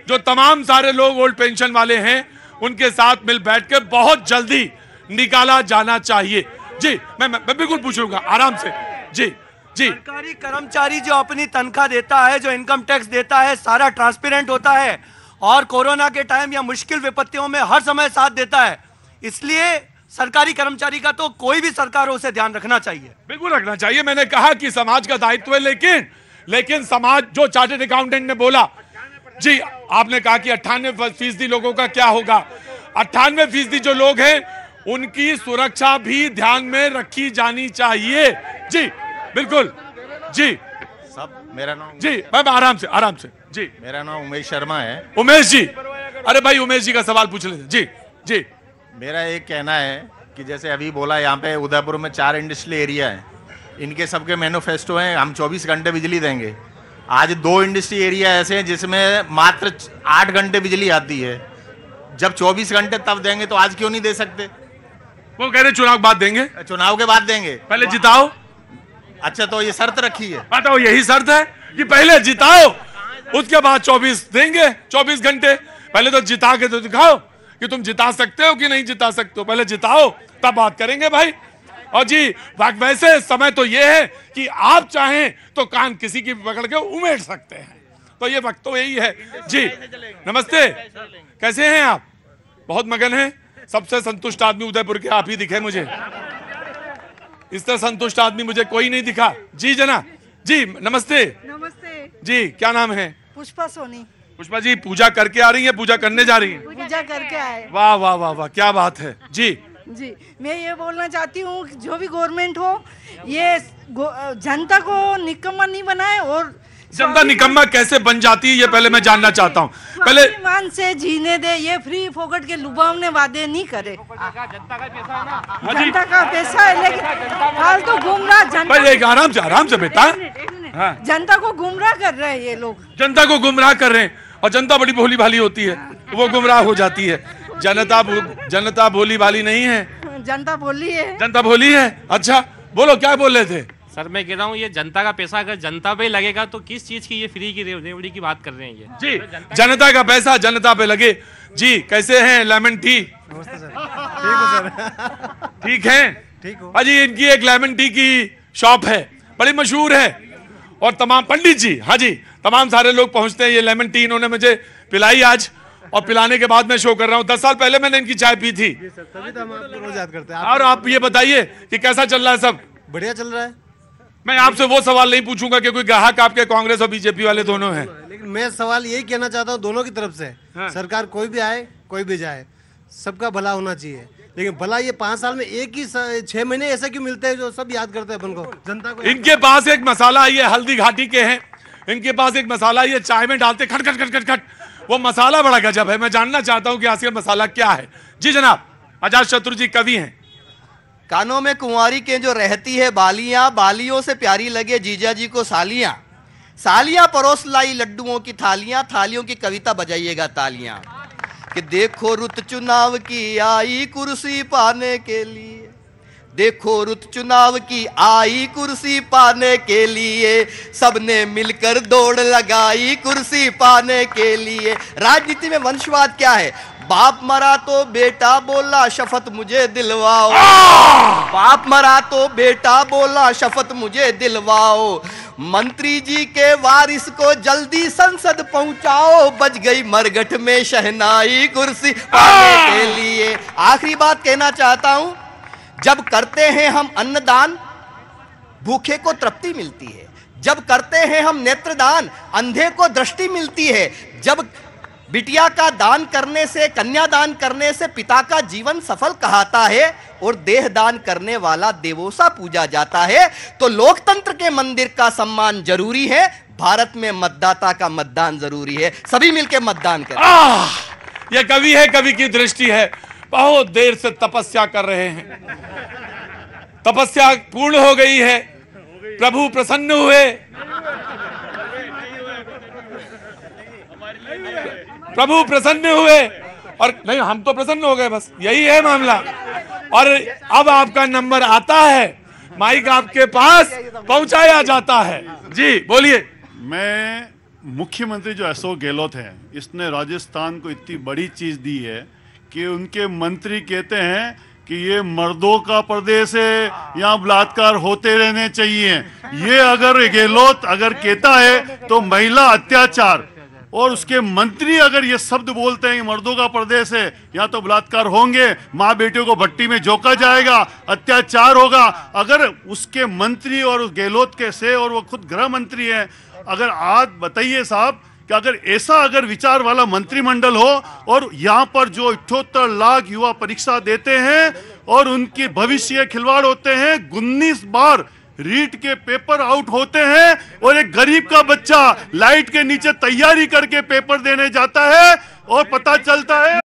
जो तमाम सारे लोग ओल्ड पेंशन वाले हैं उनके साथ मिल बैठ के बहुत जल्दी निकाला जाना चाहिए। जी मैं बिल्कुल पूछ लूंगा आराम से। जी जी। सरकारी कर्मचारी जो अपनी तनख्वाह देता है, जो इनकम टैक्स देता है, सारा ट्रांसपेरेंट होता है और कोरोना के टाइम या मुश्किल विपत्तियों में हर समय साथ देता है। इसलिए सरकारी कर्मचारी का तो कोई भी सरकार हो उसे ध्यान रखना चाहिए। बिल्कुल रखना चाहिए। मैंने कहा कि समाज का दायित्व है, लेकिन समाज, जो चार्टर्ड अकाउंटेंट ने बोला, जी आपने कहा कि 98% लोगों का क्या होगा? 98% जो लोग हैं उनकी सुरक्षा भी ध्यान में रखी जानी चाहिए। जी बिल्कुल। जी सब, मेरा नाम जी, मैं आराम से। जी मेरा नाम उमेश शर्मा है। उमेश जी, अरे भाई उमेश जी का सवाल पूछ लेते। जी जी। मेरा एक कहना है कि जैसे अभी बोला, यहाँ पे उदयपुर में 4 इंडस्ट्रियल एरिया है, इनके सबके मैनिफेस्टो हैं हम 24 घंटे बिजली देंगे। आज 2 इंडस्ट्री एरिया ऐसे हैं जिसमें मात्र 8 घंटे बिजली आती है। जब 24 घंटे तब देंगे तो आज क्यों नहीं दे सकते? वो कह रहे चुनाव के बाद देंगे। चुनाव के बाद देंगे, पहले जिताओ। अच्छा, तो ये शर्त रखी है? बताओ, यही शर्त है कि पहले जिताओ, उसके बाद 24 देंगे, 24 घंटे। पहले तो जिता के तो दिखाओ कि तुम जिता सकते हो कि नहीं जिता सकते हो। पहले जिताओ, तब बात करेंगे भाई। और जी वैसे समय तो ये है कि आप चाहें तो कान किसी की पकड़ के उमेड़ सकते हैं, तो ये वक्त तो यही है। जी नमस्ते, कैसे हैं आप? बहुत मगन हैं। सबसे संतुष्ट आदमी उदयपुर के आप ही दिखे मुझे, इससे संतुष्ट आदमी मुझे कोई नहीं दिखा। जी जना जी नमस्ते। नमस्ते जी, क्या नाम है? पुष्पा सोनी। पुष्पा जी, पूजा करके आ रही हैं? पूजा करने जा रही हैं? पूजा करके आए। वाह वाह वाह वाह, क्या बात है। जी जी, मैं ये बोलना चाहती हूँ जो भी गवर्नमेंट हो, ये जनता को निकम्मा नहीं बनाए और जनता निकम्मा कैसे बन जाती है ये पहले मैं जानना चाहता हूँ। पहले स्वाभिमान से जीने दे, ये फ्री फोकट के लुभावने वादे नहीं करे। जनता का पैसा है लेकिन फालतू गुमराह जनता, आराम से बेटा, जनता को गुमराह कर रहे हैं ये लोग, जनता को गुमराह कर रहे हैं और जनता बड़ी भोली भाली होती है, वो गुमराह हो जाती है। जनता भोली भाली नहीं है, जनता भोली है। जनता भोली है। अच्छा बोलो, क्या बोल रहे थे? सर मैं कह रहा हूँ ये जनता का पैसा अगर जनता पे लगेगा तो किस चीज की ये फ्री की रेवड़ी की बात कर रहे हैं ये? जी, जनता का पैसा जनता पे लगे। जी कैसे हैं लेमन टी? ठीक है, ठीक हो अजी। इनकी एक लेमन टी की शॉप है, बड़ी मशहूर है और तमाम पंडित जी, हाँ जी, तमाम सारे लोग पहुंचते हैं। ये लेमन टी इन्होंने मुझे पिलाई आज और पिलाने के बाद मैं शो कर रहा हूँ। 10 साल पहले मैंने इनकी चाय पी थी। तभी तो हम आपको रोज याद करते हैं। और आप ये बताइए कि कैसा चल रहा है सब? बढ़िया चल रहा है। मैं आपसे वो सवाल नहीं पूछूंगा कि कोई ग्राहक आपके कांग्रेस और बीजेपी वाले दोनों हैं, लेकिन मैं सवाल यही कहना चाहता हूँ दोनों की तरफ से, सरकार कोई भी आए कोई भी जाए, सबका भला होना चाहिए। लेकिन भला ये 5 साल में एक ही 6 महीने ऐसे क्यों मिलते हैं जो सब याद करते हैं अपन को, जनता को? इनके पास एक मसाला, ये हल्दी घाटी के हैं, इनके पास एक मसाला ये चाय में डालते खट खट खट खट खट, वो मसाला बड़ा गजब है। मैं जानना चाहता हूँ कि आखिर मसाला क्या है। जी जनाब, अजात शत्रु जी कवि हैं। कानों में कुंवारी के जो रहती है बालियां, बालियों से प्यारी लगे जीजा जी को सालियां, सालियां परोस लाई लड्डुओं की थालियां, थालियों की कविता बजाइएगा तालियां। कि देखो रुत चुनाव की आई कुर्सी पाने के लिए, देखो रुत चुनाव की आई कुर्सी पाने के लिए, सबने मिलकर दौड़ लगाई कुर्सी पाने के लिए। राजनीति में वंशवाद क्या है? बाप मरा तो बेटा बोला शपथ मुझे दिलवाओ, बाप मरा तो बेटा बोला शपथ मुझे दिलवाओ, मंत्री जी के वारिस को जल्दी संसद पहुंचाओ, बज गई मरघट में शहनाई कुर्सी पाने के लिए। आखिरी बात कहना चाहता हूं, जब करते हैं हम अन्नदान भूखे को तृप्ति मिलती है, जब करते हैं हम नेत्रदान अंधे को दृष्टि मिलती है, जब बिटिया का दान करने से, कन्यादान करने से पिता का जीवन सफल कहता है और देह दान करने वाला देवोसा पूजा जाता है, तो लोकतंत्र के मंदिर का सम्मान जरूरी है। भारत में मतदाता का मतदान जरूरी है, सभी मिलकर मतदान करें। यह कवि है, कवि की दृष्टि है। बहुत देर से तपस्या कर रहे हैं, तपस्या पूर्ण हो गई है, प्रभु प्रसन्न हुए, प्रभु प्रसन्न हुए और नहीं हम तो प्रसन्न हो गए, बस यही है मामला। और अब आपका नंबर आता है, माइक आपके पास पहुंचाया जाता है। जी बोलिए। मैं मुख्यमंत्री जो अशोक गहलोत है, इसने राजस्थान को इतनी बड़ी चीज दी है कि उनके मंत्री कहते हैं कि ये मर्दों का प्रदेश है, यहाँ बलात्कार होते रहने चाहिए। ये अगर गहलोत अगर कहता है तो महिला अत्याचार, और उसके मंत्री अगर ये शब्द बोलते हैं मर्दों का प्रदेश है, यहाँ तो बलात्कार होंगे, माँ बेटियों को भट्टी में झोंका जाएगा, अत्याचार होगा। अगर उसके मंत्री और उस गहलोत के से, और वो खुद गृह मंत्री हैं, अगर आज बताइए साहब कि अगर ऐसा अगर विचार वाला मंत्रिमंडल हो और यहाँ पर जो 78 लाख युवा परीक्षा देते हैं और उनकी भविष्य खिलवाड़ होते हैं, 19 बार रीट के पेपर आउट होते हैं और एक गरीब का बच्चा लाइट के नीचे तैयारी करके पेपर देने जाता है और पता चलता है